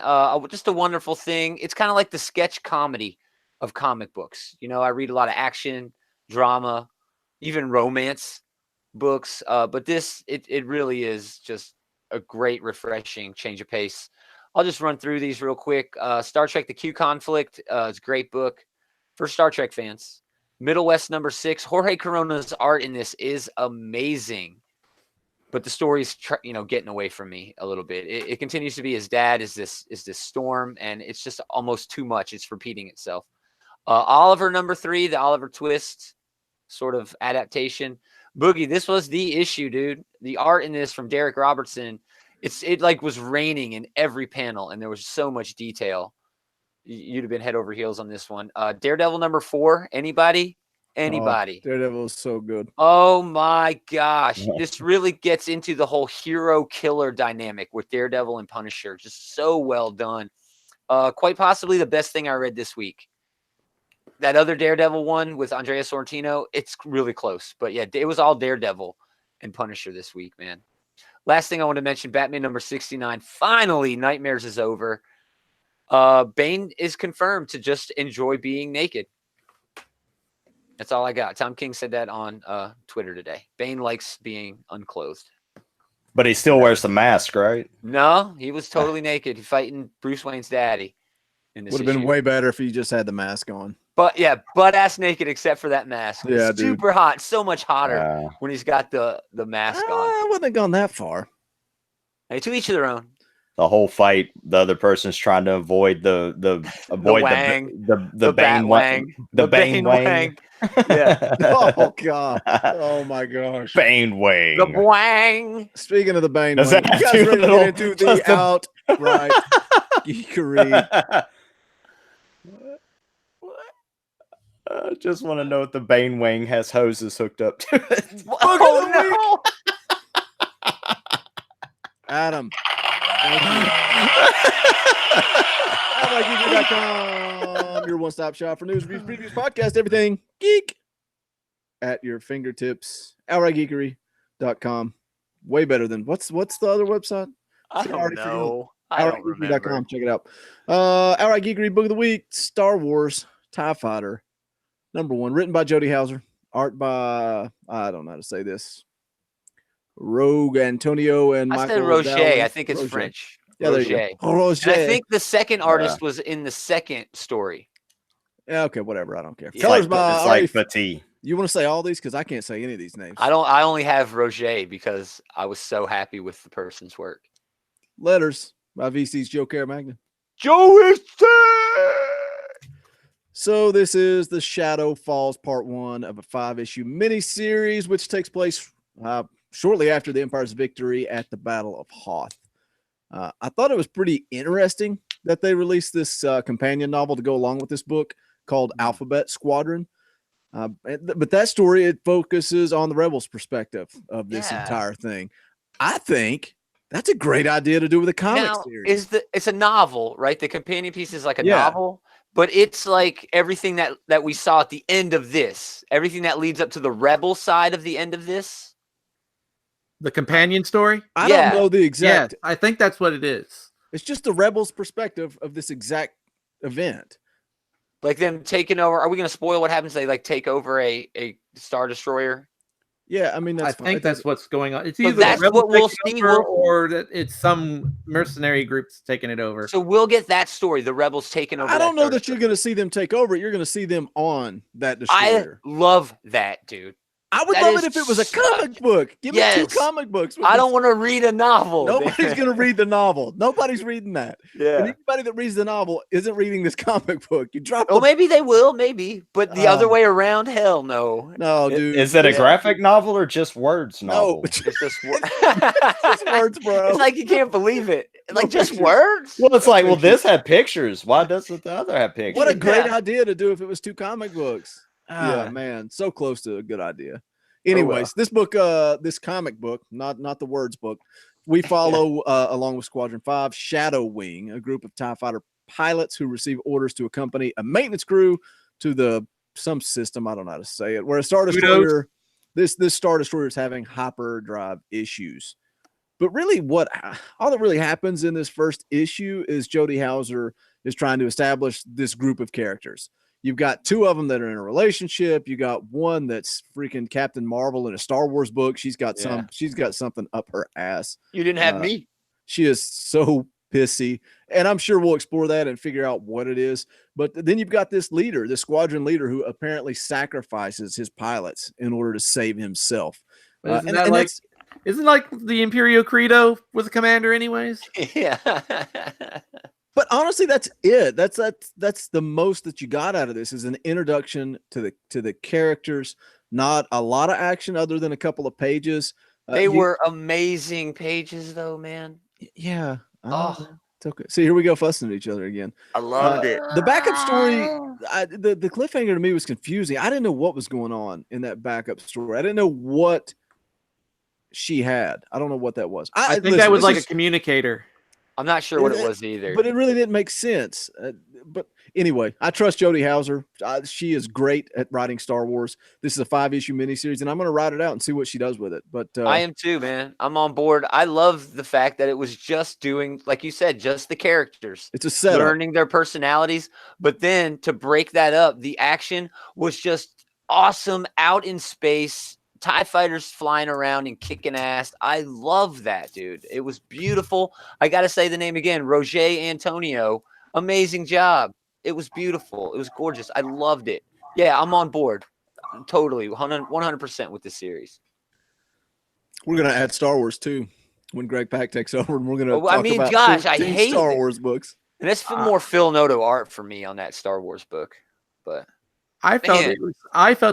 Just a wonderful thing. It's kind of like the sketch comedy of comic books. I read a lot of action, drama, even romance books. But this, it really is just a great, refreshing change of pace. I'll just run through these real quick. Star Trek: The Q Conflict. It's a great book for Star Trek fans. Middle West number 6. Jorge Corona's art in this is amazing. But the story's getting away from me a little bit. It continues to be his dad is this storm, and it's just almost too much. It's repeating itself. Oliver number 3, the Oliver Twist sort of adaptation. Boogie, this was the issue, dude. The art in this from Derek Robertson, it like was raining in every panel, and there was so much detail. You'd have been head over heels on this one. Daredevil number 4. Anybody? Anybody? Oh, Daredevil is so good. Oh my gosh. This really gets into the whole hero killer dynamic with Daredevil and Punisher. Just so well done. Quite possibly the best thing I read this week. That other Daredevil one with Andrea Sorrentino, it's really close. But yeah, it was all Daredevil and Punisher this week, man. Last thing I want to mention, Batman number 69. Finally, Nightmares is over. Bane is confirmed to just enjoy being naked. That's all I got. Tom King said that on Twitter today. Bane likes being unclothed. But he still wears the mask, right? No, he was totally naked fighting Bruce Wayne's daddy. Would have been way better if he just had the mask on. But yeah, butt-ass naked except for that mask. Yeah, it's super hot. So much hotter when he's got the mask on. I wouldn't have gone that far. Hey, to each of their own. The whole fight, the other person's trying to avoid the Bane Wang. The Bane Wang. Yeah. Oh god. Oh my gosh. Bane Wang. The Wang. Speaking of the Bane Does Wang, that you guys do ready to little- get into the outright geekery? I just want to know if the Bane Wang has hoses hooked up to it. Oh, no. Adam. Thank you. OutRightGeekery.com, your one-stop shop for news, reviews, previews, podcast, everything geek at your fingertips. OutRightGeekery.com. Way better than what's the other website? I don't know. I don't remember. OutRightGeekery.com. Check it out. Outright Geekery Book of the Week, Star Wars TIE Fighter. Number 1, written by Jody Hauser, art by, I don't know how to say this, Rogue Antonio and I Michael said Roger. Dowling. I think it's Roger. French. Yeah, there Roger. you go. Roger. And I think the second artist was in the second story. Yeah, okay, whatever. I don't care. Yeah. Colors It's by like Petit. You want to say all these because I can't say any of these names. I only have Roger because I was so happy with the person's work. Letters by VC's Joe Caramagna. Joe. So this is the Shadow Falls Part 1 of a 5-issue miniseries, which takes place shortly after the Empire's victory at the Battle of Hoth. I thought it was pretty interesting that they released this companion novel to go along with this book called Alphabet Squadron. But that story, it focuses on the Rebels' perspective of this entire thing. I think that's a great idea to do with a comic series. It's a novel, right? The companion piece is like a novel, but it's like everything that we saw at the end of this, everything that leads up to the Rebel side of the end of this. The companion story? I don't know the exact. Yeah, I think that's what it is. It's just the Rebels' perspective of this exact event. Like them taking over. Are we going to spoil what happens? They like take over a Star Destroyer. Yeah, I mean, I think that's what's going on. It's So either that's the Rebels what we'll taking see. over or that it's some mercenary groups taking it over. So we'll get that story. The Rebels taking over. I don't know Star that you're going to see them take over. You're going to see them on that I destroyer. love that, dude. I would That love is it if it was a comic book. Give me 2 comic books. I don't want to read a novel. Nobody's going to read the novel. Nobody's reading that. Yeah. And anybody that reads the novel isn't reading this comic book. You drop Well, the... maybe they will, maybe, but the other way around, hell no. No, dude. Is it a graphic novel or just words novel? No, It's just just words, bro. It's like you can't believe it. Like just words. Well, it's like, well, this had pictures. Why doesn't the other have pictures? What a great idea to do if it was 2 comic books. Yeah, man, so close to a good idea. Anyways, this book, this comic book, not the words book, we follow along with Squadron 5, Shadow Wing, a group of TIE fighter pilots who receive orders to accompany a maintenance crew to some system, I don't know how to say it, where a Star Destroyer, this Star Destroyer is having hyperdrive issues. But really all that really happens in this first issue is Jody Hauser is trying to establish this group of characters. You've got 2 of them that are in a relationship. You got one that's freaking Captain Marvel in a Star Wars book. She's got something up her ass. You didn't have me. She is so pissy. And I'm sure we'll explore that and figure out what it is. But then you've got this leader, this squadron leader, who apparently sacrifices his pilots in order to save himself. Isn't like the Imperio Credo was a commander anyways? Yeah. But honestly, that's it. That's the most that you got out of this is an introduction to the characters, Not a lot of action other than a couple of pages. They were amazing pages, though, man. Yeah. Oh, it's okay. See, here we go fussing at each other again. I loved it. The backup story, the cliffhanger to me was confusing. I didn't know what was going on in that backup story. I didn't know what she had. I don't know what that was. I think that was like a communicator. I'm not sure what it was either. But it really didn't make sense. But anyway, I trust Jodie Houser. She is great at writing Star Wars. This is a 5-issue miniseries, and I'm going to write it out and see what she does with it. But I am too, man. I'm on board. I love the fact that it was just doing, like you said, just the characters. It's a setup. Learning their personalities. But then to break that up, the action was just awesome out in space. TIE fighters flying around and kicking ass. I love that, dude. It was beautiful. I got to say the name again, Roger Antonio. Amazing job. It was beautiful. It was gorgeous. I loved it. Yeah, I'm on board. Totally. 100% with this series. We're going to add Star Wars too when Greg Pak takes over, and we're going to talk about gosh, I hate Star Wars books. And that's more Phil Noto art for me on that Star Wars book. But I felt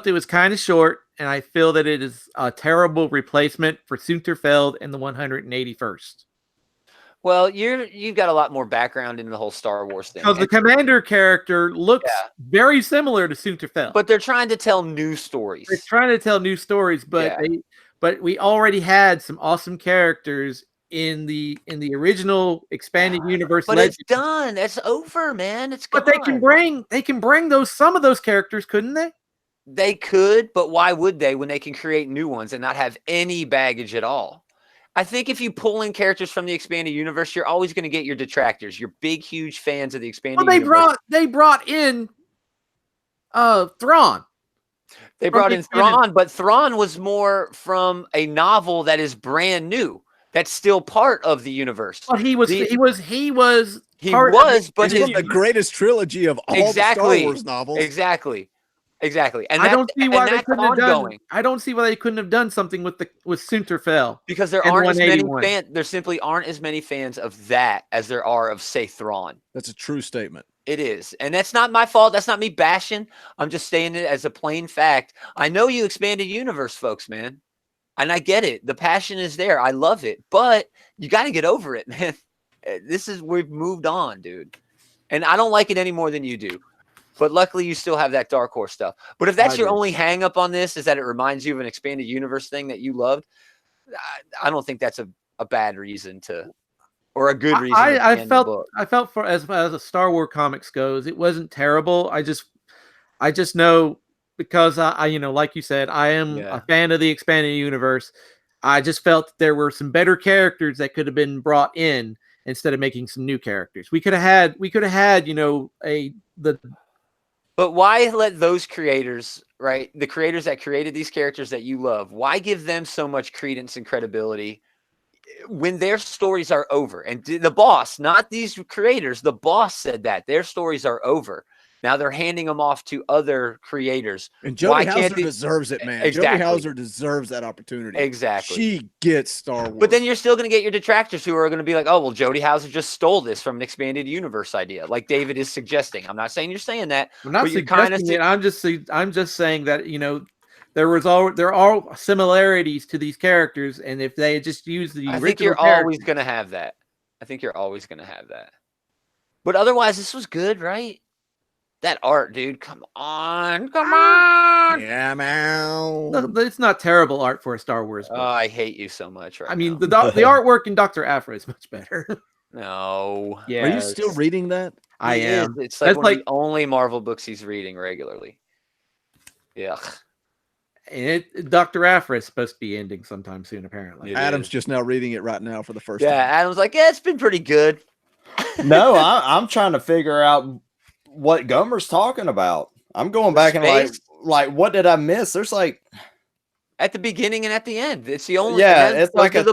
it was kind of short, and I feel that it is a terrible replacement for Sunterfeld and the 181st. Well, you've got a lot more background in the whole Star Wars thing. Because the commander character looks very similar to Sunterfeld. But they're trying to tell new stories. They're trying to tell new stories, but but we already had some awesome characters in the original expanded universe. But it's done. It's over, man. It's gone. But they can bring some of those characters, couldn't they? They could, but why would they when they can create new ones and not have any baggage at all? I think if you pull in characters from the expanded universe, you're always going to get your detractors. You're big, huge fans of the expanded universe. They brought in Thrawn. They brought in Thrawn, but Thrawn was more from a novel that is brand new. That's still part of the universe. But he was but it's the greatest trilogy of all the Star Wars novels. Exactly. And I don't see why they couldn't have done. I don't see why they couldn't have done something with Sunterfell. Because there aren't as many fans. There simply aren't as many fans of that as there are of, say, Thrawn. That's a true statement. It is, and that's not my fault. That's not me bashing. I'm just saying it as a plain fact. I know you expanded universe, folks, man, and I get it. The passion is there. I love it, but you got to get over it, man. We've moved on, dude, and I don't like it any more than you do. But luckily, you still have that Dark Horse stuff. But if that's your only hang up on this, is that it reminds you of an expanded universe thing that you loved, I don't think that's a bad reason to, or a good reason. I felt for as a Star Wars comics goes, it wasn't terrible. I just know because I like you said, I am a fan of the expanded universe. I just felt that there were some better characters that could have been brought in instead of making some new characters. We could have had But why let those creators, right, the creators that created these characters that you love, why give them so much credence and credibility when their stories are over? And the boss, not these creators, the boss said that their stories are over. Now they're handing them off to other creators. And Jodie Houser deserves it, man. Exactly. Jodie Houser deserves that opportunity. Exactly. She gets Star Wars. But then you're still going to get your detractors who are going to be like, oh, well, Jodie Houser just stole this from an expanded universe idea, like David is suggesting. I'm not saying you're saying that. I'm not suggesting it. I'm just saying that, there are similarities to these characters, and if they just use the original I think you're always going to have that. But otherwise, this was good, right? That art, dude. Come on. Yeah, man. It's not terrible art for a Star Wars book. Oh, I hate you so much right now. The artwork in Dr. Aphra is much better. No. Yeah. Are you still reading that? I am. It's like one of the only Marvel books he's reading regularly. Yeah. And Dr. Aphra is supposed to be ending sometime soon, apparently. Adam's just now reading it right now for the first time. Yeah, Adam's like, it's been pretty good. No, I'm trying to figure out what Gaumer's talking about. I'm going back and like what did I miss? There's like at the beginning and at the end. It's the only it's like a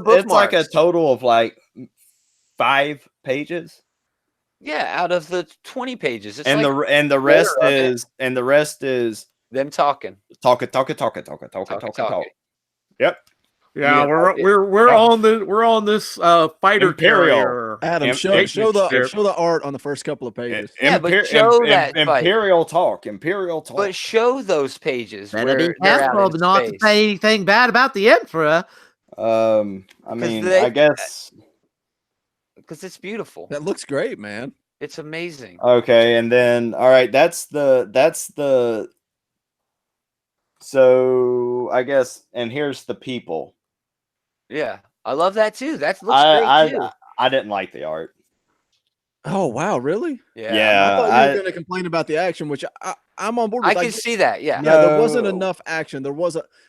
total of like 5 pages. Yeah, out of the 20 pages. It's the rest is them talking. Talk. Yep. Yeah, you we're on this fighter Imperial. carrier. Adam, show the art on the first couple of pages. Yeah, but show that fight. Imperial talk. But show those pages Better where be they're out careful in not to space. say anything bad about the Emperor. I mean, I guess. Because it's beautiful. That looks great, man. It's amazing. Okay, and then all right, that's the. So I guess, and here's the people. Yeah, I love that too. That looks great too. I didn't like the art. Oh wow, really? Yeah. I thought you were going to complain about the action, which I'm on board with. I can see that. Yeah. Yeah, there wasn't enough action.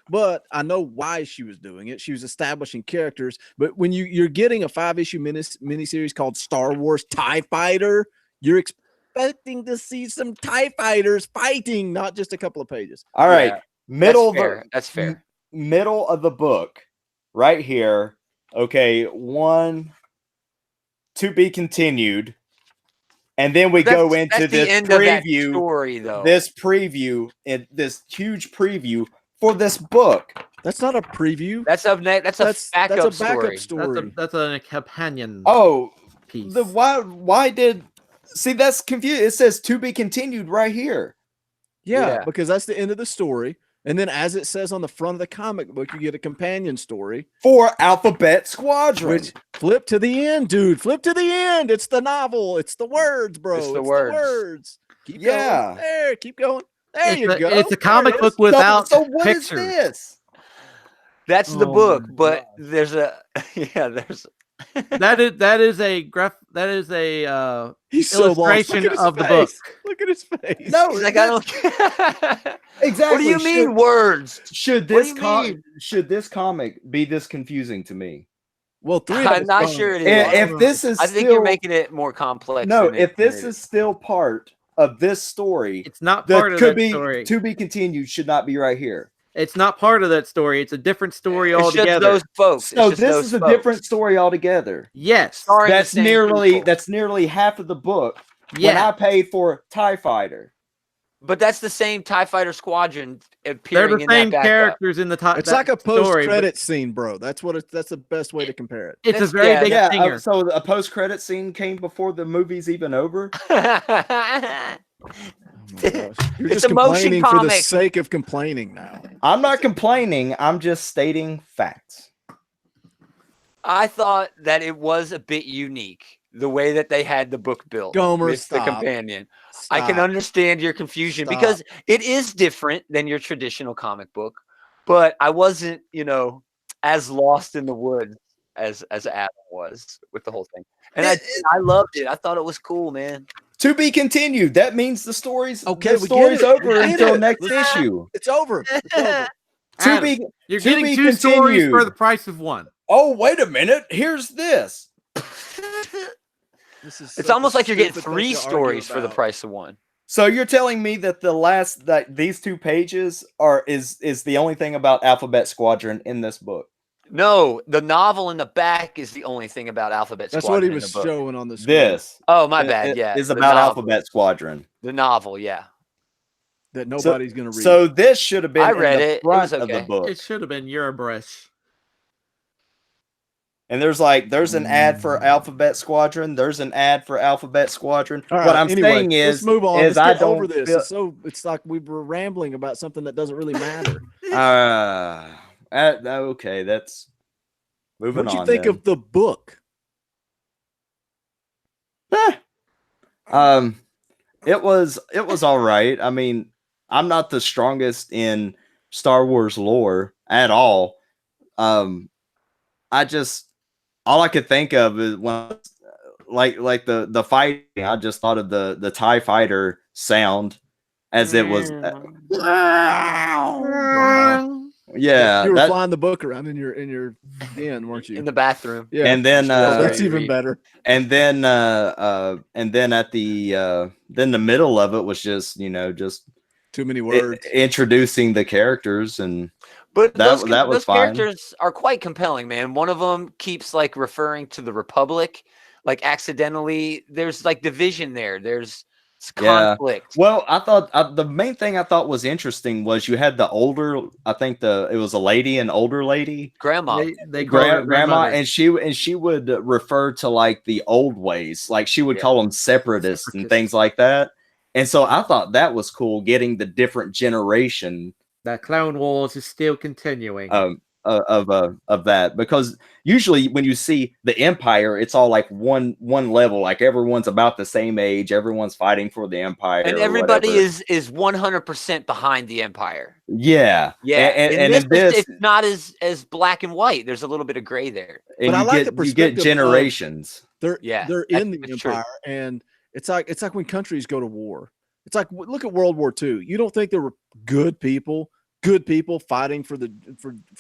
But I know why she was doing it. She was establishing characters. But when you're getting a 5-issue miniseries called Star Wars TIE Fighter, you're expecting to see some TIE fighters fighting, not just a couple of pages. All right, That's fair. Middle of the book, right here. Okay, 1 to be continued. And then we go into this preview story, though. This huge preview for this book. That's not a preview. That's a backup story. That's a companion. Oh, piece. See, that's confused. It says to be continued right here. Yeah, because that's the end of the story. And then, as it says on the front of the comic book, you get a companion story for Alphabet Squadron. Which flip to the end, dude. Flip to the end. It's the novel. It's the words, bro. It's the words. Keep going. There, keep going. There you go. It's a comic book without so what pictures. Is this? That's the book, but there's a that is a He's so illustration of the book. Look at his face. No, like I don't exactly. What do you mean words? Should this comic be this confusing to me? Well, I'm not sure it is. If this is, I think you're making it more complex. No, if this is still part of this story, it's not part of that story. To be continued should not be right here. It's not part of that story. It's a different story altogether. Just those folks. No, this is a different story altogether. Yes, that's nearly half of the book. Yeah, when I paid for TIE Fighter. But that's the same TIE Fighter Squadron appearing. They're the same characters in the TIE. It's like a post-credit scene, bro. That's the best way to compare it. It's a very big stinger. So a post-credit scene came before the movie's even over. You're just complaining for the sake of complaining now. I'm not complaining. I'm just stating facts. I thought that it was a bit unique, the way that they had the book built. Gaumer, with the companion. Stop. I can understand your confusion because it is different than your traditional comic book, but I wasn't, as lost in the woods as Adam was with the whole thing. And I loved it. I thought it was cool, man. To be continued. That means the story's okay. The story's over until next issue. It's over. Adam, you're getting two stories for the price of one. Oh, wait a minute. Here's this. It's almost like you're getting 3 stories for the price of one. So you're telling me that these 2 pages is the only thing about Alphabet Squadron in this book? No, the novel in the back is the only thing about Alphabet That's Squadron. That's what he was showing on the screen. This. Oh, my bad. Yeah. Is about Alphabet Squadron. The novel, yeah. That nobody's going to read. So this should have been I read in the front of the book. It should have been Eurobrush. And there's an ad for Alphabet Squadron. There's an ad for Alphabet Squadron. Right, what I'm saying is, let's move on. Let's get over this. It's like we were rambling about something that doesn't really matter. Okay, that's moving on. What do you think of the book? It was all right. I mean, I'm not the strongest in Star Wars lore at all. All I could think of is when like the fighting, I just thought of the TIE Fighter sound as it was. Yeah, you were flying the book around in your den, weren't you? In the bathroom. Yeah, and then that's even better. And then at the middle of it was just too many words introducing the characters, and but that was those fine. Characters are quite compelling, man. One of them keeps referring to the Republic, accidentally. There's division there. There's It's conflict. Well, I thought the main thing I thought was interesting was you had the older, I think it was a lady, an older lady, Grandma. They call her grandma, grandmother. and she would refer to like the old ways, like she would call them separatists and things like that. And so I thought that was cool, getting the different generation. That Clone Wars is still continuing. Of that, because usually when you see the Empire, it's all like one level, like everyone's about the same age, everyone's fighting for the Empire, and everybody is 100% behind the Empire. Yeah. And it's not as black and white. There's a little bit of gray there. And but I like the perspective. You get generations. They're in the Empire, true. and it's like when countries go to war. It's like, look at World War II. You don't think there were good people fighting for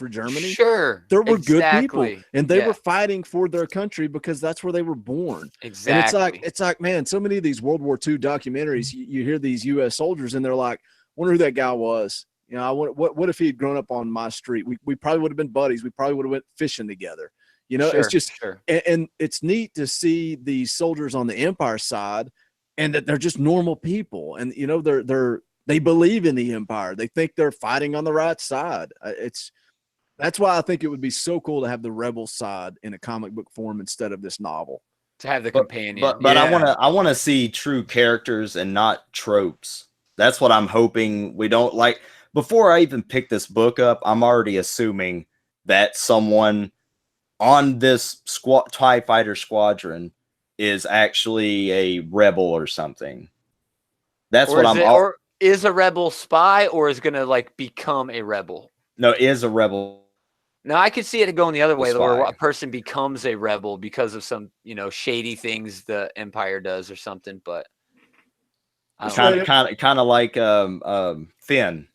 Germany? Sure. There were good people, and they were fighting for their country because that's where they were born. Exactly. And it's like, man, so many of these World War II documentaries, you hear these U.S. soldiers, and they're like, wonder who that guy was. You know, what if he had grown up on my street? We probably would have been buddies. We probably would have went fishing together. You know, it's just, and it's neat to see these soldiers on the Empire side, and that they're just normal people, and you know, they believe in the Empire. They think they're fighting on the right side. That's why I think it would be so cool to have the rebel side in a comic book form instead of this novel. To have the companion. But I want to see true characters and not tropes. That's what I'm hoping we don't like. Before I even pick this book up, I'm already assuming that someone on this TIE Fighter squadron is actually a rebel or something. That's what I'm. Is a rebel spy, or is going to like become a rebel? No, is a rebel. Now I could see it going the other way, where a person becomes a rebel because of some, shady things the Empire does or something. But kind of like Finn.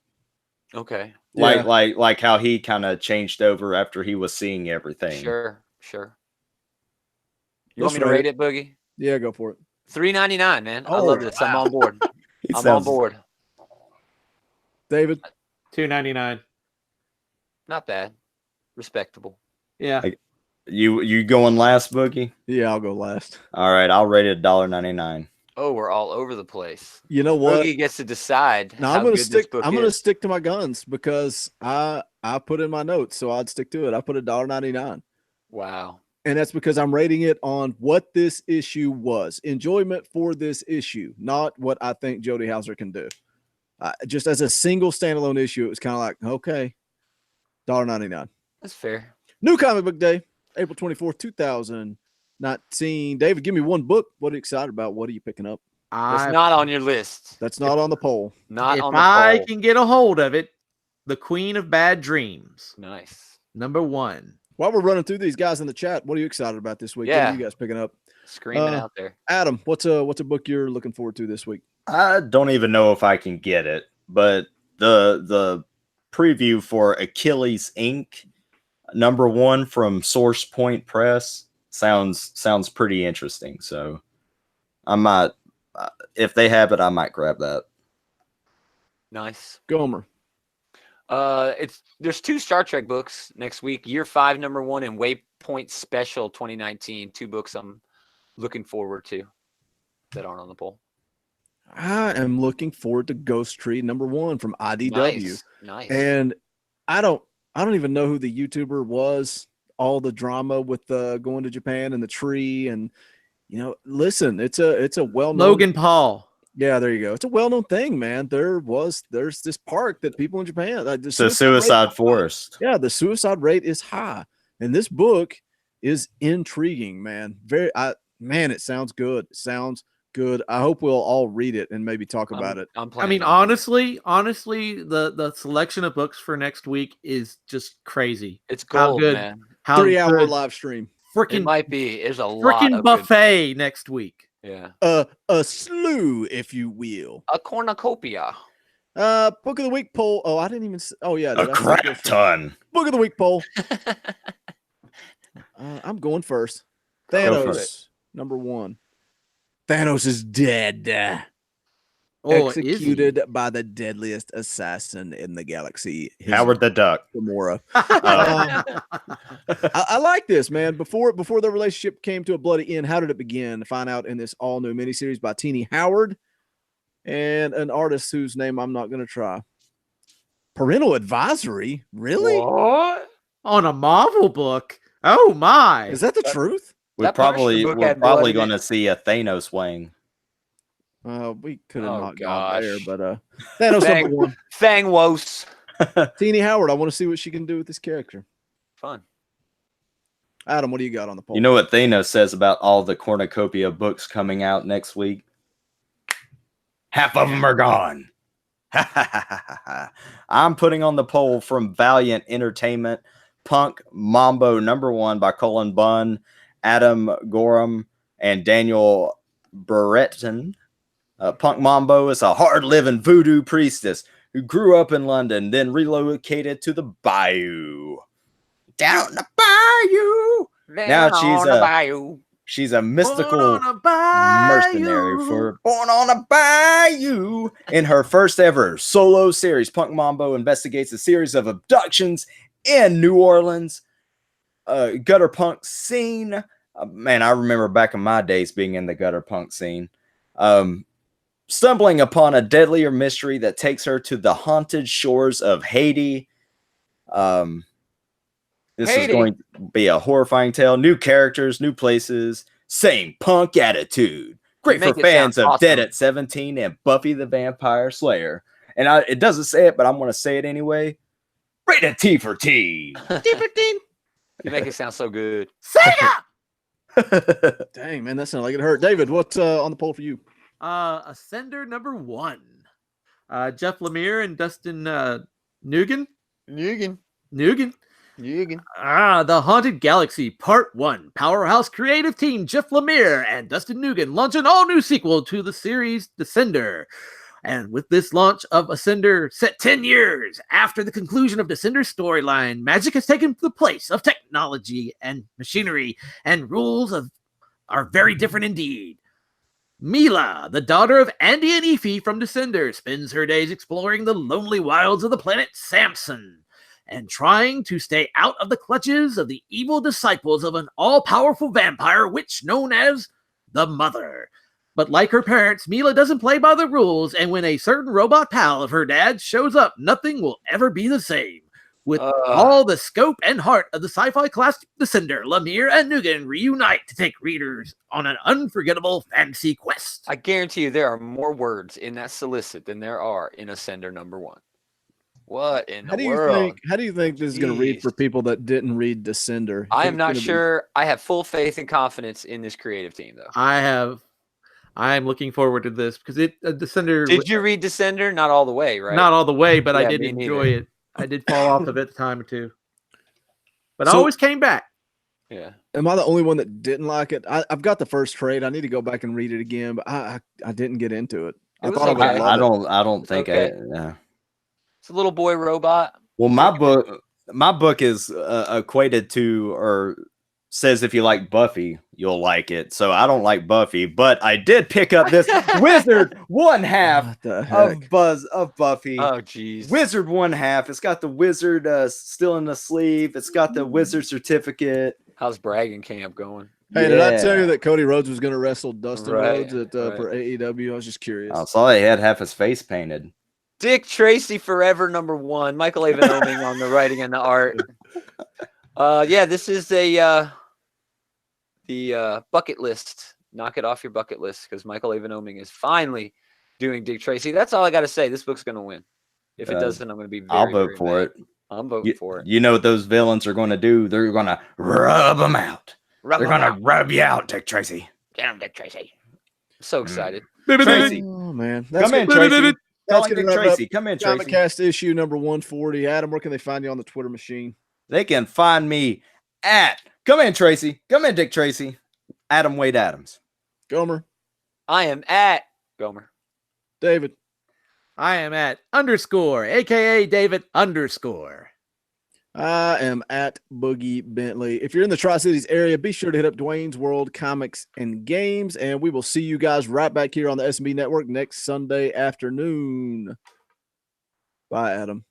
Okay. Like how he kind of changed over after he was seeing everything. Sure. You want me to rate it, Boogie? Yeah, go for it. $3.99, man. I love this. Wow. I'm on board. On board. David? $2.99. Not bad. Respectable. Yeah. You going last, Boogie? Yeah, I'll go last. All right, I'll rate it $1.99. Oh, we're all over the place. You know what? Boogie gets to decide. No, I'm going to stick to my guns because I put in my notes, so I'd stick to it. I put $1.99. Wow. And that's because I'm rating it on what this issue was. Enjoyment for this issue, not what I think Jody Houser can do. Just as a single standalone issue, it was kind of like, okay, $1.99. That's fair. New Comic Book Day, April 24th, 2019. David, give me one book. What are you excited about? What are you picking up? That's not on your list. That's not on the poll. Not on the poll. If I can get a hold of it, The Queen of Bad Dreams. Nice. Number 1. While we're running through these guys in the chat, what are you excited about this week? Yeah. What are you guys picking up? Screaming out there. Adam, what's a book you're looking forward to this week? I don't even know if I can get it, but the preview for Achilles Inc. number 1 from Source Point Press sounds pretty interesting. So I might, if they have it, I might grab that. Nice. Gaumer. There's 2 Star Trek books next week. Year 5, number 1, and Waypoint Special 2019. 2 books I'm looking forward to that aren't on the poll. I am looking forward to Ghost Tree number 1 from IDW. Nice. And I don't even know who the YouTuber was. All the drama with going to Japan and the tree, and listen, it's a well-known Logan Paul. Yeah, there you go. It's a well-known thing, man. There's this park that people in Japan, the suicide forest. Yeah, the suicide rate is high, and this book is intriguing, man. It sounds good. It sounds good. I hope we'll all read it and maybe talk about it. Honestly, the selection of books for next week is just crazy. It's gold, man. 3-hour live stream. It might be. There's a lot of buffet next week. Yeah. A slew, if you will. A cornucopia. Book of the week poll. Oh, I didn't even. Oh yeah, a crap ton. Book of the week poll. I'm going first. Thanos, number 1. Thanos is dead. Executed by the deadliest assassin in the galaxy, Howard the Duck. Gamora. I like this, man. Before the relationship came to a bloody end, how did it begin? Find out in this all new miniseries by Teenie Howard. and an artist whose name I'm not going to try. Parental advisory? Really? What? On a Marvel book? Oh my! Is that the truth? We're That Punisher probably book had blood probably in going it. to see a Thanos wing. We could have Oh, not gone there, gosh. but Thanos Fang, number 1. Fangwos. Teenie Howard, I want to see what she can do with this character. Fun. Adam, what do you got on the poll? You know what Thanos says about all the cornucopia books coming out next week? Half of them are gone. I'm putting on the poll from Valiant Entertainment, Punk Mambo #1 by Cullen Bunn, Adam Gorham, and Daniel Brereton. Punk Mambo is a hard-living voodoo priestess who grew up in London, then relocated to the bayou. Down the bayou. Now she's a mystical mercenary born on a bayou. In her first ever solo series, Punk Mambo investigates a series of abductions in New Orleans gutter punk scene. Man, I remember back in my days being in the gutter punk scene. Stumbling upon a deadlier mystery that takes her to the haunted shores of Haiti. This is going to be a horrifying tale. New characters, new places, same punk attitude. Great for fans of Dead at 17 and Buffy the Vampire Slayer. And it doesn't say it, but I'm going to say it anyway. Rated T for T. T for T. You make it sound so good. Sega! Dang, man, that sounded like it hurt. David, what's on the poll for you? Ascender #1. Jeff Lemire and Dustin Nguyen. The Haunted Galaxy Part 1. Powerhouse creative team Jeff Lemire and Dustin Nguyen launch an all-new sequel to the series Descender. And with this launch of Ascender set 10 years after the conclusion of Descender's storyline, magic has taken the place of technology and machinery, and rules are very different indeed. Mila, the daughter of Andy and Ify from Descender, spends her days exploring the lonely wilds of the planet Samson and trying to stay out of the clutches of the evil disciples of an all-powerful vampire witch known as the Mother. But like her parents, Mila doesn't play by the rules, and when a certain robot pal of her dad shows up, nothing will ever be the same. With all the scope and heart of the sci-fi classic Descender, Lemire and Nguyen reunite to take readers on an unforgettable fantasy quest. I guarantee you there are more words in that solicit than there are in Ascender #1. What in the world? How do you think this is going to read for people that didn't read Descender? I am not sure. I have full faith and confidence in this creative team, though. I'm looking forward to this because Descender. Did you read Descender? Not all the way, right? Not all the way, but Yeah, I did me enjoy neither. it. I did fall off of it a time or two, but I always came back. Yeah. Am I the only one that didn't like it? I've got the first trade. I need to go back and read it again, but I didn't get into it. It was I would okay. love it. I don't think okay. It's a little boy robot. Well, my book is equated to, or says if you like Buffy, you'll like it. So I don't like Buffy, but I did pick up this Wizard 1/2 of Buffy. Oh, geez. Wizard 1/2. It's got the wizard still in the sleeve. It's got the wizard certificate. How's bragging camp going? Hey, did I tell you that Cody Rhodes was going to wrestle Dustin Right, Rhodes for AEW? I was just curious. I saw he had half his face painted. Dick Tracy Forever #1. Michael Avon Oming on the writing and the art. Yeah, this is the bucket list. Knock it off your bucket list because Michael Avon Oming is finally doing Dick Tracy. That's all I got to say. This book's going to win. If it doesn't, I'm going to be very, I'll vote very for mad. it. I'm voting for it. You know what those villains are going to do? They're going to rub them out. They're going to rub you out, Dick Tracy. Get him, Dick Tracy. I'm so excited. Tracy. Oh, man. Come in, Tracy. That's Dick gonna wrap Tracy. up Come in, Tracy. ComicCast issue number 140. Adam, where can they find you on the Twitter machine? They can find me at Come in, Tracy. Come in, Dick Tracy. Adam Wade Adams. Gomer. I am at Gomer. David. I am at _ aka David _. I am at Boogie Bentley. If you're in the Tri-Cities area, be sure to hit up Dwayne's World Comics and Games, and we will see you guys right back here on the S&B Network next Sunday afternoon. Bye, Adam.